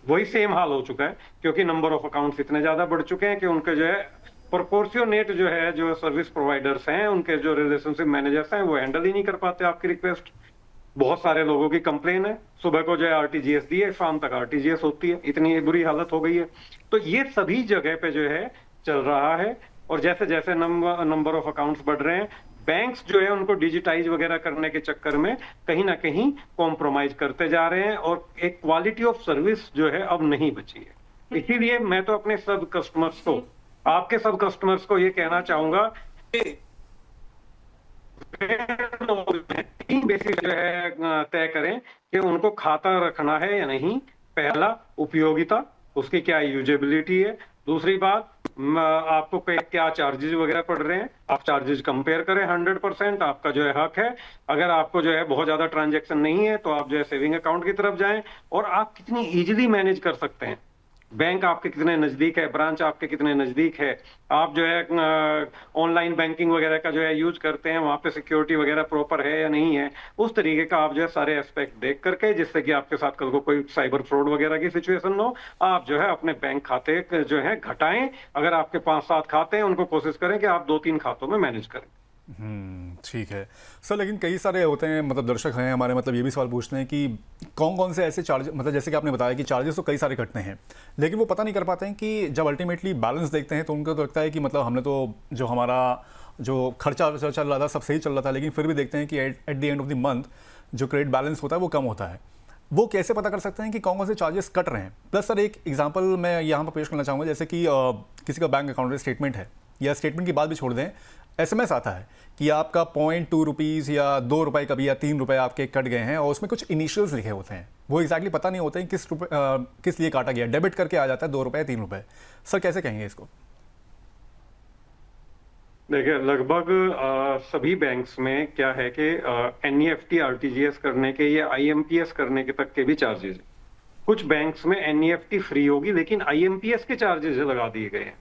वही सेम हाल हो चुका है, क्योंकि नंबर ऑफ अकाउंट्स इतने ज्यादा बढ़ चुके हैं कि उनके जो है प्रोपोर्शनेट जो है जो सर्विस प्रोवाइडर्स हैं, उनके जो रिलेशनशिप मैनेजर्स हैं, वो हैंडल ही नहीं कर पाते आपकी रिक्वेस्ट। बहुत सारे लोगों की कंप्लेन है, सुबह को जो है आरटीजीएस दी है, शाम तक आरटीजीएस होती है, इतनी बुरी हालत हो गई है। तो ये सभी जगह पे जो है चल रहा है, और जैसे जैसे नंबर ऑफ अकाउंट्स बढ़ रहे हैं, बैंक्स जो है उनको डिजिटाइज वगैरह करने के चक्कर में कहीं ना कहीं कॉम्प्रोमाइज करते जा रहे हैं, और एक क्वालिटी ऑफ सर्विस जो है अब नहीं बची है। इसीलिए मैं तो अपने सब कस्टमर्स को, आपके सब कस्टमर्स को ये कहना चाहूंगा कि तीन बेसिस जो है तय करें कि उनको खाता रखना है या नहीं। पहला, उपयोगिता, उसकी क्या यूजेबिलिटी है। दूसरी बात, आपको पे क्या चार्जेस वगैरह पड़ रहे हैं, आप चार्जेस कंपेयर करें। 100% आपका जो है हक है। अगर आपको जो है बहुत ज्यादा ट्रांजैक्शन नहीं है तो आप जो है सेविंग अकाउंट की तरफ जाएं, और आप कितनी इजीली मैनेज कर सकते हैं। बैंक आपके कितने नजदीक है, ब्रांच आपके कितने नजदीक है, आप जो है ऑनलाइन बैंकिंग वगैरह का जो है यूज करते हैं, वहां पे सिक्योरिटी वगैरह प्रॉपर है या नहीं है, उस तरीके का आप जो है सारे एस्पेक्ट देख करके, जिससे कि आपके साथ कल को कोई साइबर फ्रॉड वगैरह की सिचुएशन ना हो, आप जो है अपने बैंक खाते जो है घटाएं। अगर आपके 5-7 खाते हैं, उनको कोशिश करें कि आप 2-3 खातों में मैनेज करें। ठीक है सर। लेकिन कई सारे होते हैं, मतलब दर्शक हैं हमारे, मतलब ये भी सवाल पूछते हैं कि कौन कौन से ऐसे चार्ज, मतलब जैसे कि आपने बताया कि चार्जेस तो कई सारे कटते हैं, लेकिन वो पता नहीं कर पाते हैं कि जब अल्टीमेटली बैलेंस देखते हैं तो उनको तो लगता है कि मतलब हमने तो जो हमारा जो खर्चा चल रहा था सब सही चल रहा था, लेकिन फिर भी देखते हैं कि at the end of the month जो क्रेडिट बैलेंस होता है वो कम होता है। वो कैसे पता कर सकते हैं कि कौन कौन से चार्जेस कट रहे हैं? प्लस सर एक एग्जांपल मैं यहाँ पर पेश करना चाहूँगा, जैसे कि किसी का बैंक अकाउंट स्टेटमेंट है, या स्टेटमेंट की बात भी छोड़ दें, एसएमएस आता है कि आपका 0.2 रुपीज़ या 2 रुपये कभी या 3 रुपये आपके कट गए हैं, और उसमें कुछ इनिशियल्स लिखे होते हैं, वो एग्जैक्टली पता नहीं होते हैं किस लिए काटा गया, डेबिट करके आ जाता है 2 रुपये 3 रुपये। सर कैसे कहेंगे इसको? देखिए, लगभग सभी बैंक्स में क्या है कि एनईएफटी आरटीजीएस करने के या आईएमपीएस करने के तक के भी चार्जेस। कुछ बैंक्स में एनईएफटी फ्री होगी, लेकिन आईएमपीएस के चार्जेस लगा दिए गए हैं।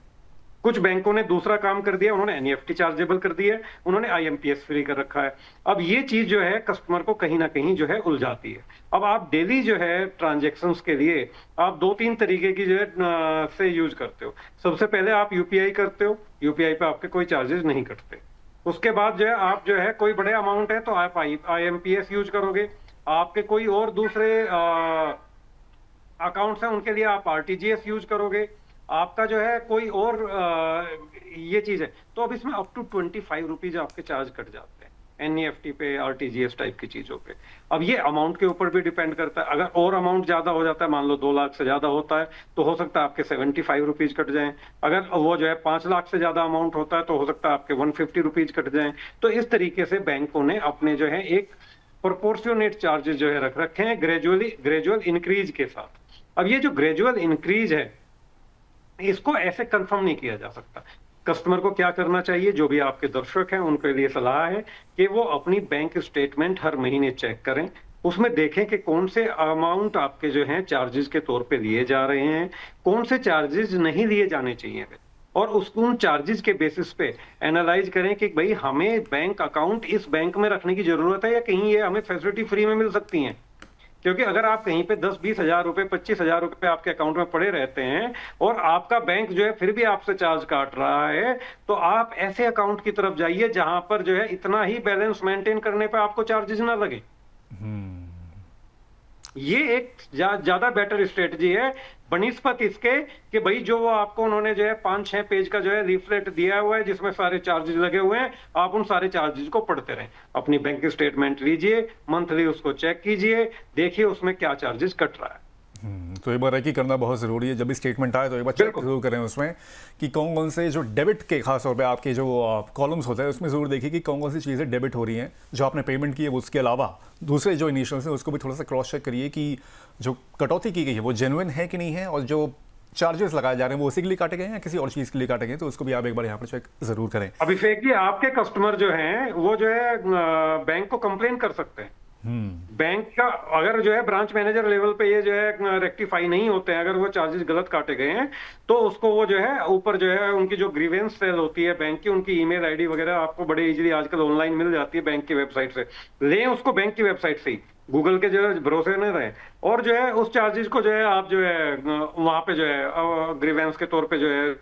कुछ बैंकों ने दूसरा काम कर दिया, उन्होंने एनईएफटी चार्जेबल कर दिया है, उन्होंने आईएमपीएस फ्री कर रखा है। अब ये चीज जो है कस्टमर को कहीं ना कहीं जो है उलझाती है। अब आप डेली जो है ट्रांजैक्शंस के लिए आप 2-3 तरीके की जो है से यूज करते हो। सबसे पहले आप यूपीआई करते हो, यूपीआई पे आपके कोई चार्जेस नहीं कटते। उसके बाद जो है आप जो है कोई बड़े अमाउंट है तो आप आईएमपीएस यूज करोगे। आपके कोई और दूसरे अकाउंट्स हैं, उनके लिए आप आरटीजीएस यूज करोगे। आपका जो है कोई और ये चीज है, तो अब इसमें अप टू 25 रुपीज आपके चार्ज कट जाते हैं एनईएफटी पे, आरटीजीएस टाइप की चीजों पे। अब ये अमाउंट के ऊपर भी डिपेंड करता है। अगर और अमाउंट ज्यादा हो जाता है, मान लो 2 लाख से ज्यादा होता है, तो हो सकता है आपके 75 रुपीज कट जाएं। अगर वो जो है 5 लाख से ज्यादा अमाउंट होता है तो हो सकता है आपके 150 रुपीज कट जाएं। तो इस तरीके से बैंकों ने अपने जो है एक प्रोपोर्शनेट चार्जेस जो है रख रखे हैं, ग्रेजुअल इंक्रीज के साथ। अब ये जो ग्रेजुअल इंक्रीज है, इसको ऐसे कंफर्म नहीं किया जा सकता। कस्टमर को क्या करना चाहिए, जो भी आपके दर्शक हैं उनके लिए सलाह है कि वो अपनी बैंक स्टेटमेंट हर महीने चेक करें, उसमें देखें कि कौन से अमाउंट आपके जो हैं चार्जेस के तौर पे लिए जा रहे हैं, कौन से चार्जेस नहीं लिए जाने चाहिए, और उन चार्जेस के बेसिस पे एनालाइज करें कि भाई हमें बैंक अकाउंट इस बैंक में रखने की जरूरत है या कहीं ये हमें फैसिलिटी फ्री में मिल सकती है। क्योंकि अगर आप कहीं पे 10-20 हजार रुपए, 25 हजार रुपए आपके अकाउंट में पड़े रहते हैं और आपका बैंक जो है फिर भी आपसे चार्ज काट रहा है, तो आप ऐसे अकाउंट की तरफ जाइए जहां पर जो है इतना ही बैलेंस मेंटेन करने पे आपको चार्जेस ना लगे। ये एक ज्यादा बेटर स्ट्रेटजी है बनिस्पत इसके कि भाई जो वो आपको उन्होंने जो है 5-6 पेज का जो है लीफलेट दिया हुआ है जिसमें सारे चार्जेस लगे हुए हैं, आप उन सारे चार्जेस को पढ़ते रहें। अपनी बैंक स्टेटमेंट लीजिए, मंथली उसको चेक कीजिए, देखिए उसमें क्या चार्जेस कट रहा है। तो एक बार रेकी करना बहुत ज़रूरी है। जब भी स्टेटमेंट आए तो एक बार चेक जरूर करें उसमें कि कौन कौन से जो डेबिट के खास तौर पे आपके जो कॉलम्स होते हैं उसमें ज़रूर देखिए कि कौन कौन सी चीज़ें डेबिट हो रही हैं जो आपने पेमेंट की है। उसके अलावा दूसरे जो इनिशियल्स हैं उसको भी थोड़ा सा क्रॉस चेक करिए कि जो कटौती की गई है वो जेन्युइन है कि नहीं है, और जो चार्जेस लगाए जा रहे हैं वो उसी के लिए काटे गए हैं या किसी और चीज़ के लिए काटे गए, तो उसको भी आप एक बार यहाँ पर चेक ज़रूर करें। अभिषेक जी, आपके कस्टमर जो हैं वो जो है बैंक को कंप्लेन कर सकते हैं। बैंक का अगर जो है ब्रांच मैनेजर लेवल पे ये जो है रेक्टिफाई नहीं होते हैं, अगर वो चार्जेस गलत काटे गए हैं, तो उसको वो जो है ऊपर जो है उनकी जो ग्रीवेंस सेल होती है बैंक की, उनकी ईमेल आईडी वगैरह आपको बड़े इजीली आजकल ऑनलाइन मिल जाती है बैंक की वेबसाइट से। लें उसको बैंक की वेबसाइट से ही, गूगल के जो है भरोसे न रहे, और जो है उस चार्जेस को जो है आप जो है वहां पे जो है ग्रीवेंस के तौर पे जो है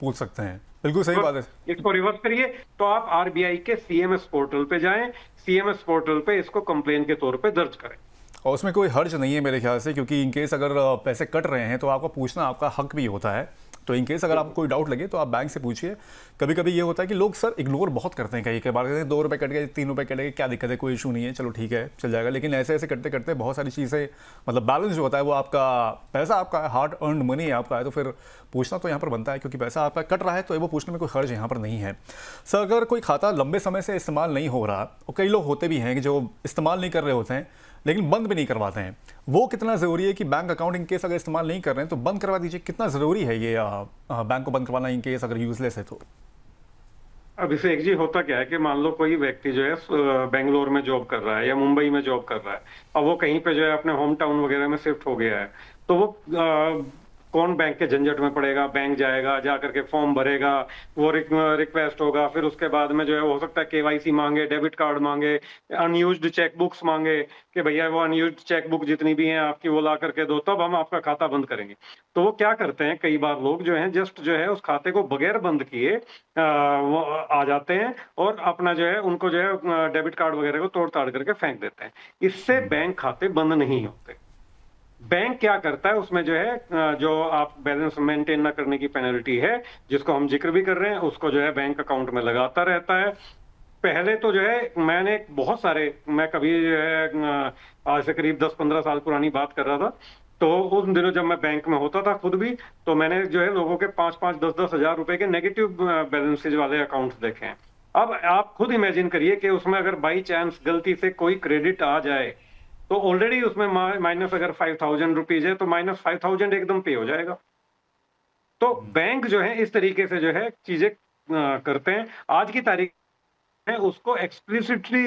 पूछ सकते हैं। बिल्कुल सही बात है। इसको रिवर्स करिए तो आप आरबीआई के सीएमएस पोर्टल पे जाएं, सीएमएस पोर्टल पे इसको कंप्लेन के तौर पे दर्ज करें। और उसमें कोई हर्ज नहीं है मेरे ख्याल से, क्योंकि इनकेस अगर पैसे कट रहे हैं तो आपको पूछना आपका हक भी होता है। तो इन केस अगर आपको कोई डाउट लगे तो आप बैंक से पूछिए। कभी कभी ये होता है कि लोग सर इग्नोर बहुत करते हैं, कई बार कहते हैं 2 रुपये कट गए, 3 रुपये कट गए, क्या दिक्कत है, कोई इशू नहीं है, चलो ठीक है चल जाएगा। लेकिन ऐसे ऐसे करते करते बहुत सारी चीज़ें, मतलब बैलेंस जो होता है वो आपका पैसा, आपका हार्ड अर्नड मनी है आपका है, तो फिर पूछना तो यहाँ पर बनता है, क्योंकि पैसा आपका कट रहा है तो वो पूछने में कोई हर्ज यहाँ पर नहीं है। सर अगर कोई खाता लंबे समय से इस्तेमाल नहीं हो रहा, और कई लोग होते भी हैं कि जो इस्तेमाल नहीं कर रहे होते हैं लेकिन बंद भी नहीं करवाते हैं, वो कितना ज़रूरी है कि बैंक अकाउंट इन केस अगर इस्तेमाल नहीं कर रहे हैं तो बंद करवा दीजिए? कितना ज़रूरी है ये बैंक को बंद करवाना इन केस अगर यूजलेस है तो? अभिषेक जी, होता क्या है कि मान लो कोई व्यक्ति जो है बेंगलोर में जॉब कर रहा है या मुंबई में जॉब कर रहा है, और वो कहीं पे जो है अपने होम टाउन वगैरह में शिफ्ट हो गया है, तो वो कौन बैंक के झंझट में पड़ेगा? बैंक जाएगा, जा करके फॉर्म भरेगा, वो रिक्वेस्ट होगा, फिर उसके बाद में जो है हो सकता है केवाईसी मांगे, डेबिट कार्ड मांगे, अनयूज्ड चेकबुक्स मांगे कि भैया वो अनयूज्ड चेकबुक जितनी भी हैं आपकी वो ला करके दो, तब हम आपका खाता बंद करेंगे। तो वो क्या करते हैं, कई बार लोग जो है जस्ट जो है उस खाते को बगैर बंद किए वो आ जाते हैं और अपना जो है उनको जो है डेबिट कार्ड वगैरह को तोड़ ताड़ करके फेंक देते हैं। इससे बैंक खाते बंद नहीं होते। बैंक क्या करता है, उसमें जो है जो आप बैलेंस मेंटेन ना करने की पेनल्टी है, जिसको हम जिक्र भी कर रहे हैं, उसको जो है बैंक अकाउंट में लगाता रहता है। पहले तो जो है मैंने बहुत सारे, मैं कभी जो है आज से करीब 10-15 साल पुरानी बात कर रहा था, तो उन दिनों जब मैं बैंक में होता था खुद भी, तो मैंने जो है लोगों के 5-5, 10-10 हजार रुपए के नेगेटिव बैलेंसेज वाले अकाउंट्स देखे हैं। अब आप खुद इमेजिन करिए कि उसमें अगर बाई चांस गलती से कोई क्रेडिट आ जाए, तो ऑलरेडी उसमें माइनस अगर 5000 रुपीज है तो -5000 एकदम पे हो जाएगा। तो बैंक जो है इस तरीके से जो है चीजें करते हैं। आज की तारीख में उसको एक्सप्लिसिटली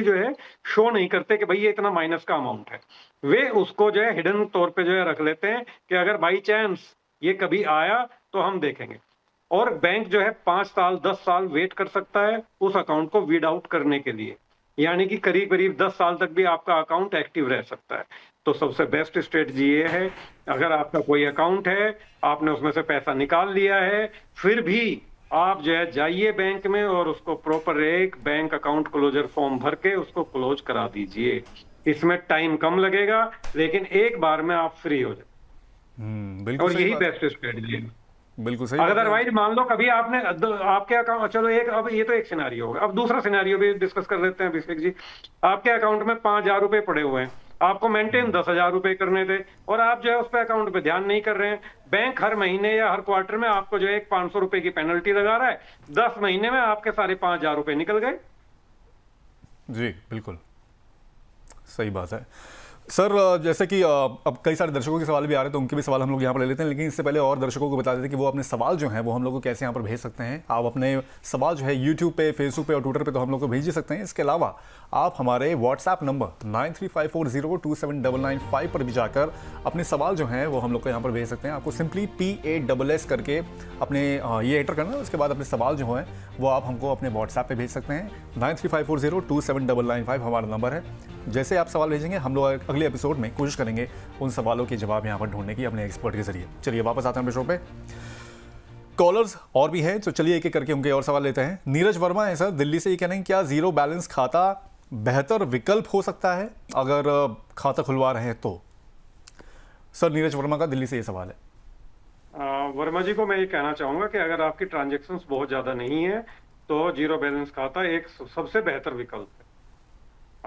जो है शो नहीं करते कि भाई ये इतना माइनस का अमाउंट है। वे उसको जो है हिडन तौर पे जो है रख लेते हैं कि अगर बाई चांस ये कभी आया तो हम देखेंगे। और बैंक जो है 5 साल 10 साल वेट कर सकता है उस अकाउंट को वीड आउट करने के लिए, यानी कि करीब करीब 10 साल तक भी आपका अकाउंट एक्टिव रह सकता है। तो सबसे बेस्ट स्ट्रेटजी ये है, अगर आपका कोई अकाउंट है, आपने उसमें से पैसा निकाल लिया है, फिर भी आप जो है जाइए बैंक में और उसको प्रॉपर एक बैंक अकाउंट क्लोजर फॉर्म भर के उसको क्लोज करा दीजिए। इसमें टाइम कम लगेगा, लेकिन एक बार में आप फ्री हो जाए। बिल्कुल और सही यही बात बेस्ट स्ट्रेटजी है। बिल्कुल सही बात है। अदरवाइज मान लो कभी आपने आपके अकाउंट, चलो एक, अब ये तो एक सिनेरियो होगा, अब दूसरा सिनेरियो भी डिस्कस कर लेते हैं अभिषेक जी। आपके अकाउंट में 5000 रुपए पड़े हुए हैं, आपको मेंटेन 10,000 रुपए करने थे, और आप जो है उस पे अकाउंट पे ध्यान नहीं कर रहे हैं। बैंक हर महीने या हर क्वार्टर में आपको जो है एक 500 रुपए की पेनल्टी लगा रहा है, 10 महीने में आपके सारे 5000 रुपए निकल गए। जी बिल्कुल सही बात है। सर जैसे कि अब कई सारे दर्शकों के सवाल भी आ रहे हैं, तो उनके भी सवाल हम लोग यहाँ पर ले लेते हैं, लेकिन इससे पहले और दर्शकों को बता देते हैं कि वो अपने सवाल जो हैं वो हम लोग को कैसे यहाँ पर भेज सकते हैं। आप अपने सवाल जो है यूट्यूब पे, फेसबुक पे और ट्विटर पे तो हम लोग को भेज ही सकते हैं। इसके अलावा आप हमारे व्हाट्सएप नंबर 9354027995 पर भी जाकर अपने सवाल जो हैं वो हम लोग को यहाँ पर भेज सकते हैं। आपको सिंपली PASS करके अपने ये एंटर करना है, उसके बाद अपने सवाल जो हैं वो आप हमको अपने व्हाट्सएप पे भेज सकते हैं। 9354027995 हमारा नंबर है। जैसे आप सवाल भेजेंगे, हम लोग अगले एपिसोड में कोशिश करेंगे उन सवालों के जवाब यहाँ पर ढूंढने की अपने एक्सपर्ट के जरिए। चलिए वापस आते हैं अपने शो पे। कॉलर्स और भी हैं, तो चलिए एक एक करके उनके और सवाल लेते हैं। नीरज वर्मा है सर दिल्ली से, ये कह रहे हैं क्या जीरो बैलेंस खाता बेहतर विकल्प हो सकता है अगर खाता खुलवा रहे हैं तो? सर नीरज वर्मा का दिल्ली से ये सवाल है। वर्मा जी को मैं ये कहना चाहूंगा कि अगर आपकी ट्रांजैक्शंस बहुत ज्यादा नहीं है तो जीरो बैलेंस खाता एक सबसे बेहतर विकल्प है।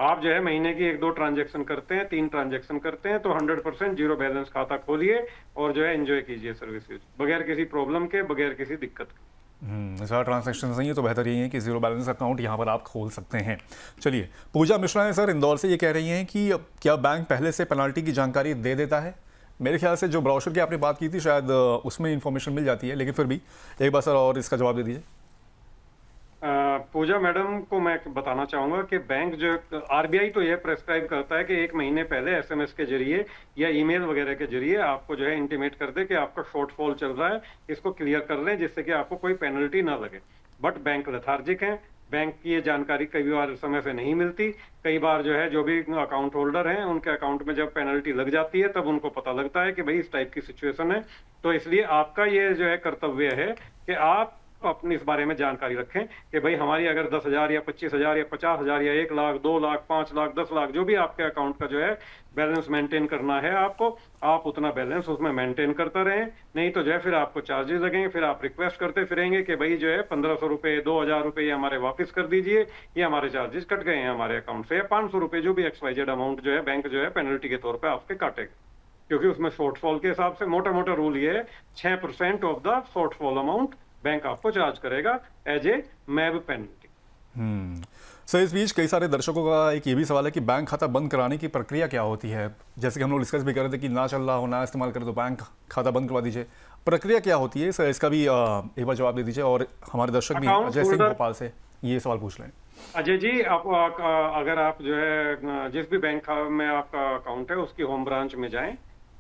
आप जो है महीने की 1-2 ट्रांजैक्शन करते हैं, 3 ट्रांजैक्शन करते हैं, तो 100% जीरो बैलेंस खाता खोलिए और जो है एंजॉय कीजिए सर्विसेज, बगैर किसी प्रॉब्लम के, बगैर किसी दिक्कत के। सारा ट्रांजैक्शन नहीं है तो बेहतर यही है कि जीरो बैलेंस अकाउंट यहाँ पर आप खोल सकते हैं। चलिए पूजा मिश्रा है सर इंदौर से, ये कह रही हैं कि क्या बैंक पहले से पेनल्टी की जानकारी दे देता है? मेरे ख्याल से जो ब्राउचर की आपने बात की थी शायद उसमें इंफॉर्मेशन मिल जाती है, लेकिन फिर भी एक बार सर और इसका जवाब दे दीजिए। पूजा मैडम को मैं बताना चाहूंगा कि बैंक जो आरबीआई तो यह प्रेस्क्राइब करता है कि 1 महीने पहले एसएमएस के जरिए या ईमेल वगैरह के जरिए आपको जो है इंटीमेट कर दे कि आपका शॉर्टफॉल चल रहा है, इसको क्लियर कर लें जिससे कि आपको कोई पेनल्टी ना लगे। बट बैंक लेथार्जिक है, बैंक की ये जानकारी कई बार समय से नहीं मिलती। कई बार जो है जो भी अकाउंट होल्डर हैं उनके अकाउंट में जब पेनल्टी लग जाती है तब उनको पता लगता है कि भाई इस टाइप की सिचुएशन है। तो इसलिए आपका ये जो है कर्तव्य है कि आप आप अपनी इस बारे में जानकारी रखें कि भाई हमारी अगर 10,000 या 25,000 या 50,000 या 1 लाख, 2 लाख, 5 लाख, 10 लाख जो भी आपके अकाउंट का जो है बैलेंस मेंटेन करना है आपको, आप उतना बैलेंस उसमें मेंटेन करता रहें। नहीं तो जो है फिर आपको चार्जेस लगेंगे, फिर आप रिक्वेस्ट करते फिरेंगे कि भाई जो है 1,500 रुपए, 2,000 रुपए हमारे वापस कर दीजिए, ये हमारे चार्जेस कट गए हैं हमारे अकाउंट से, या 500 रुपए जो भी XYZ अमाउंट जो है बैंक जो है पेनल्टी के तौर पर आपके काटेगा। क्योंकि उसमें शॉर्टफॉल के हिसाब से मोटा मोटा रूल ये है 6% of the shortfall amount bank आपको चार्ज करेगा एज ए मैब पेनल्टी। सर इस बीच कई सारे दर्शकों का एक ये भी सवाल है कि बैंक खाता बंद कराने की प्रक्रिया क्या होती है। जैसे कि हम लोग डिस्कस भी कर रहे थे कि ना चल रहा हो, ना इस्तेमाल करें तो बैंक खाता बंद करवा दीजिए, प्रक्रिया क्या होती है सर, इसका भी एक बार जवाब दे दीजिए। और हमारे दर्शक भी अजय सिंह भोपाल से ये सवाल पूछ लें। अजय जी, अगर आप जो है जिस भी बैंक में आपका अकाउंट है उसकी होम ब्रांच में जाएं,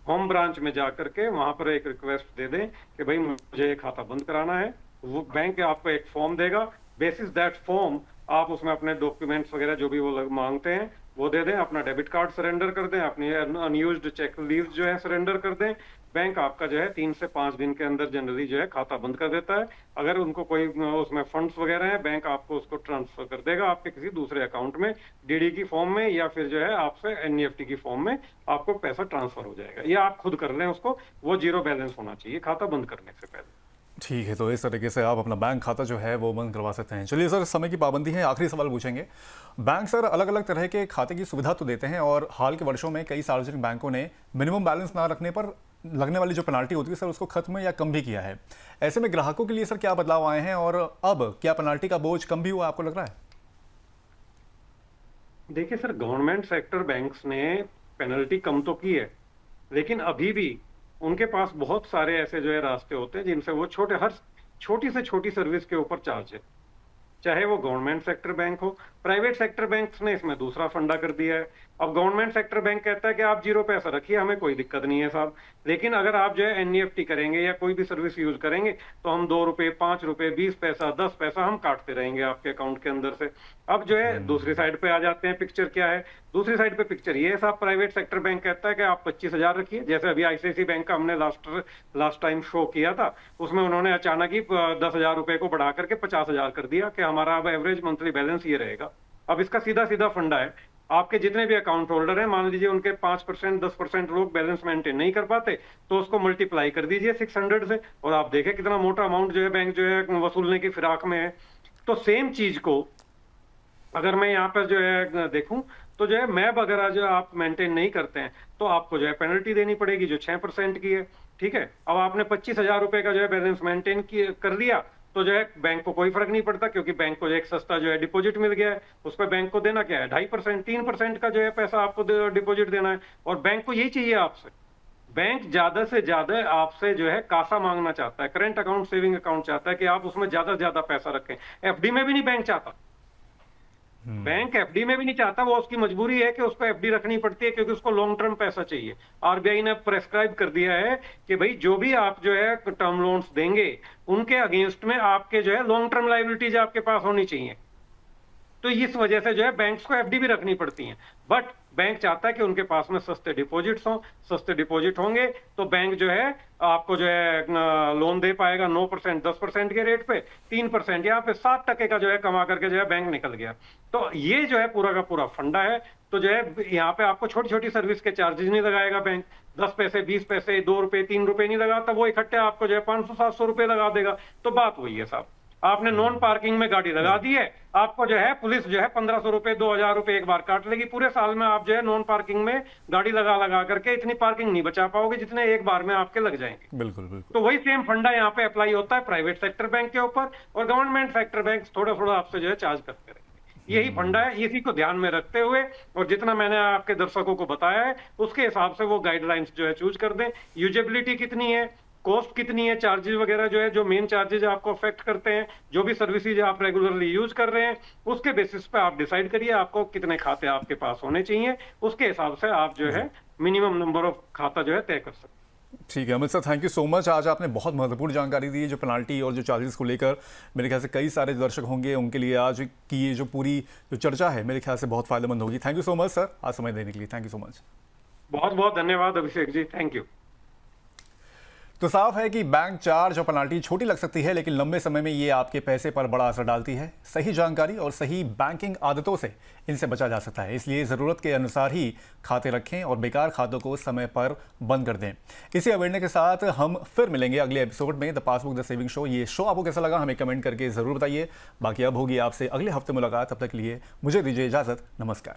होम ब्रांच में जा करके वहां पर एक रिक्वेस्ट दे दें कि भाई मुझे ये खाता बंद कराना है। वो बैंक आपको एक फॉर्म देगा, बेसिस दैट फॉर्म आप उसमें अपने डॉक्यूमेंट्स वगैरह जो भी वो लोग मांगते हैं वो दे दें, अपना डेबिट कार्ड सरेंडर कर दें, अपनी अनयूज्ड चेक लीव जो है सरेंडर कर दें। बैंक आपका जो है 3 से 5 दिन के अंदर जनरली जो है खाता बंद कर देता है। अगर उनको कोई उसमें फंड्स वगैरह है, बैंक आपको उसको ट्रांसफर कर देगा आपके किसी दूसरे अकाउंट में, डीडी की फॉर्म में या फिर जो है आपसे NEFT की फॉर्म में आपको पैसा ट्रांसफर हो जाएगा, या आप खुद कर लें उसको, वो जीरो बैलेंस होना चाहिए खाता बंद करने से पहले। ठीक है, तो इस तरीके से आप अपना बैंक खाता जो है वो बंद करवा सकते हैं। चलिए सर, समय की पाबंदी है, आखिरी सवाल पूछेंगे। बैंक सर अलग अलग तरह के खाते की सुविधा तो देते हैं और हाल के वर्षों में कई सार्वजनिक बैंकों ने मिनिमम बैलेंस ना रखने पर लगने वाली जो पेनाल्टी होती है सर उसको खत्म या कम भी किया है। ऐसे में ग्राहकों के लिए सर क्या बदलाव आए हैं और अब क्या पेनाल्टी का बोझ कम भी हुआ आपको लग रहा है? देखिए सर, गवर्नमेंट सेक्टर बैंक्स ने पेनल्टी कम तो की है, लेकिन अभी भी उनके पास बहुत सारे ऐसे जो है रास्ते होते हैं जिनसे वो हर छोटी से छोटी सर्विस के ऊपर चार्ज है। चाहे वो गवर्नमेंट सेक्टर बैंक हो, प्राइवेट सेक्टर बैंक्स ने इसमें दूसरा फंडा कर दिया है। अब गवर्नमेंट सेक्टर बैंक कहता है कि आप जीरो पैसा रखिए, हमें कोई दिक्कत नहीं है साहब, लेकिन अगर आप जो है NEFT करेंगे या कोई भी सर्विस यूज करेंगे तो हम 2 रुपए, 5 रुपए, 20 पैसा, 10 पैसा हम काटते रहेंगे आपके अकाउंट के अंदर से। अब जो है दूसरी साइड पे आ जाते हैं, पिक्चर क्या है दूसरी साइड पे? पिक्चर ये है साहब, प्राइवेट सेक्टर बैंक कहता है कि आप 25,000 रखिए। जैसे अभी ICICI बैंक का हमने लास्ट टाइम शो किया था, उसमें उन्होंने अचानक ही 10,000 रुपए को बढ़ा करके 50,000 कर दिया कि हमारा अब एवरेज मंथली बैलेंस ये रहेगा। अब इसका सीधा सीधा फंडा है, आपके जितने भी अकाउंट होल्डर हैं, मान लीजिए उनके 5%, 10% लोग बैलेंस मेंटेन नहीं कर पाते, तो उसको मल्टीप्लाई कर दीजिए 600 से, और आप देखें कितना मोटा अमाउंट जो है बैंक जो है वसूलने की फिराक में है। तो सेम चीज को अगर मैं यहाँ पर जो है देखूं तो जो है मैब अगर जो आप मेंटेन नहीं करते हैं तो आपको जो है पेनल्टी देनी पड़ेगी जो 6% की है। ठीक है, अब आपने 25,000 रुपए का जो है बैलेंस मेंटेन कर लिया तो जो है बैंक को कोई फर्क नहीं पड़ता, क्योंकि बैंक को एक सस्ता जो है डिपॉजिट मिल गया है, उस पर बैंक को देना क्या है 2.5%, 3% का जो है पैसा आपको डिपॉजिट देना है। और बैंक को यही चाहिए आपसे, बैंक ज्यादा से ज्यादा आपसे जो है कासा मांगना चाहता है, करंट अकाउंट, सेविंग अकाउंट चाहता है कि आप उसमें ज्यादा से ज्यादा पैसा रखें। FD में भी नहीं बैंक चाहता, बैंक FD में भी नहीं चाहता, वो उसकी मजबूरी है कि उसको FD रखनी पड़ती है क्योंकि उसको लॉन्ग टर्म पैसा चाहिए। RBI ने प्रेस्क्राइब कर दिया है कि भाई जो भी आप जो है टर्म लोन्स देंगे उनके अगेंस्ट में आपके जो है लॉन्ग टर्म लायबिलिटीज आपके पास होनी चाहिए। तो इस वजह से जो है बैंक्स को FD भी रखनी पड़ती है, बट बैंक चाहता है कि उनके पास में सस्ते डिपॉजिट्स हों। सस्ते डिपॉजिट होंगे तो बैंक जो है आपको जो है लोन दे पाएगा 9%, 10% के रेट पे, 3% यहाँ पे 7% का जो है कमा करके जो है बैंक निकल गया। तो ये जो है पूरा का पूरा फंडा है। तो जो है यहाँ पे आपको छोटी छोटी सर्विस के चार्जेस नहीं लगाएगा बैंक, 10 पैसे, 20 पैसे, 2 रुपए, 3 रुपए नहीं लगाता, वो इकट्ठे आपको जो है 500-700 रुपए लगा देगा। तो बात वही है साहब, आपने नॉन पार्किंग में गाड़ी लगा दी है, आपको जो है पुलिस जो है 1,500 रुपए, 2,000 रुपए एक बार काट लेगी। पूरे साल में आप जो है नॉन पार्किंग में गाड़ी लगा करके इतनी पार्किंग नहीं बचा पाओगे जितने एक बार में आपके लग जाएंगे। बिल्कुल बिल्कुल। तो वही सेम फंडा यहाँ पे अप्लाई होता है प्राइवेट सेक्टर बैंक के ऊपर, और गवर्नमेंट सेक्टर बैंक थोड़ा थोड़ा आपसे जो है चार्ज करते रहेंगे। यही फंडा है, इसी को ध्यान में रखते हुए और जितना मैंने आपके दर्शकों को बताया है उसके हिसाब से वो गाइडलाइंस जो है चूज कर दें। यूजेबिलिटी कितनी है, कॉस्ट कितनी है, चार्जेस वगैरह जो है, जो मेन चार्जेस आपको अफेक्ट करते हैं, जो भी सर्विसेज आप रेगुलरली यूज कर रहे हैं, उसके बेसिस पे आप डिसाइड करिए आपको कितने खाते आपके पास होने चाहिए। उसके हिसाब से आप जो है मिनिमम नंबर ऑफ खाता जो है तय कर सकते हैं। ठीक है Amit sir, thank you so much. आज आपने बहुत महत्वपूर्ण जानकारी दी, जो पेनाल्टी और जो चार्जेस को लेकर मेरे ख्याल से कई सारे दर्शक होंगे उनके लिए आज की ये जो पूरी जो चर्चा है मेरे ख्याल से बहुत फायदेमंद होगी। Thank you so much sir, आज समय देने के लिए। Thank you so much. बहुत बहुत धन्यवाद अभिषेक जी, थैंक यू। तो साफ है कि बैंक चार्ज और पेनाल्टी छोटी लग सकती है, लेकिन लंबे समय में ये आपके पैसे पर बड़ा असर डालती है। सही जानकारी और सही बैंकिंग आदतों से इनसे बचा जा सकता है। इसलिए ज़रूरत के अनुसार ही खाते रखें और बेकार खातों को समय पर बंद कर दें। इसी अवेयरनेस के साथ हम फिर मिलेंगे अगले एपिसोड में the passbook the saving show. ये शो आपको कैसा लगा हमें कमेंट करके ज़रूर बताइए। बाकी अब होगी आपसे अगले हफ्ते मुलाकात। तब तक के लिए मुझे दीजिए इजाज़त। नमस्कार।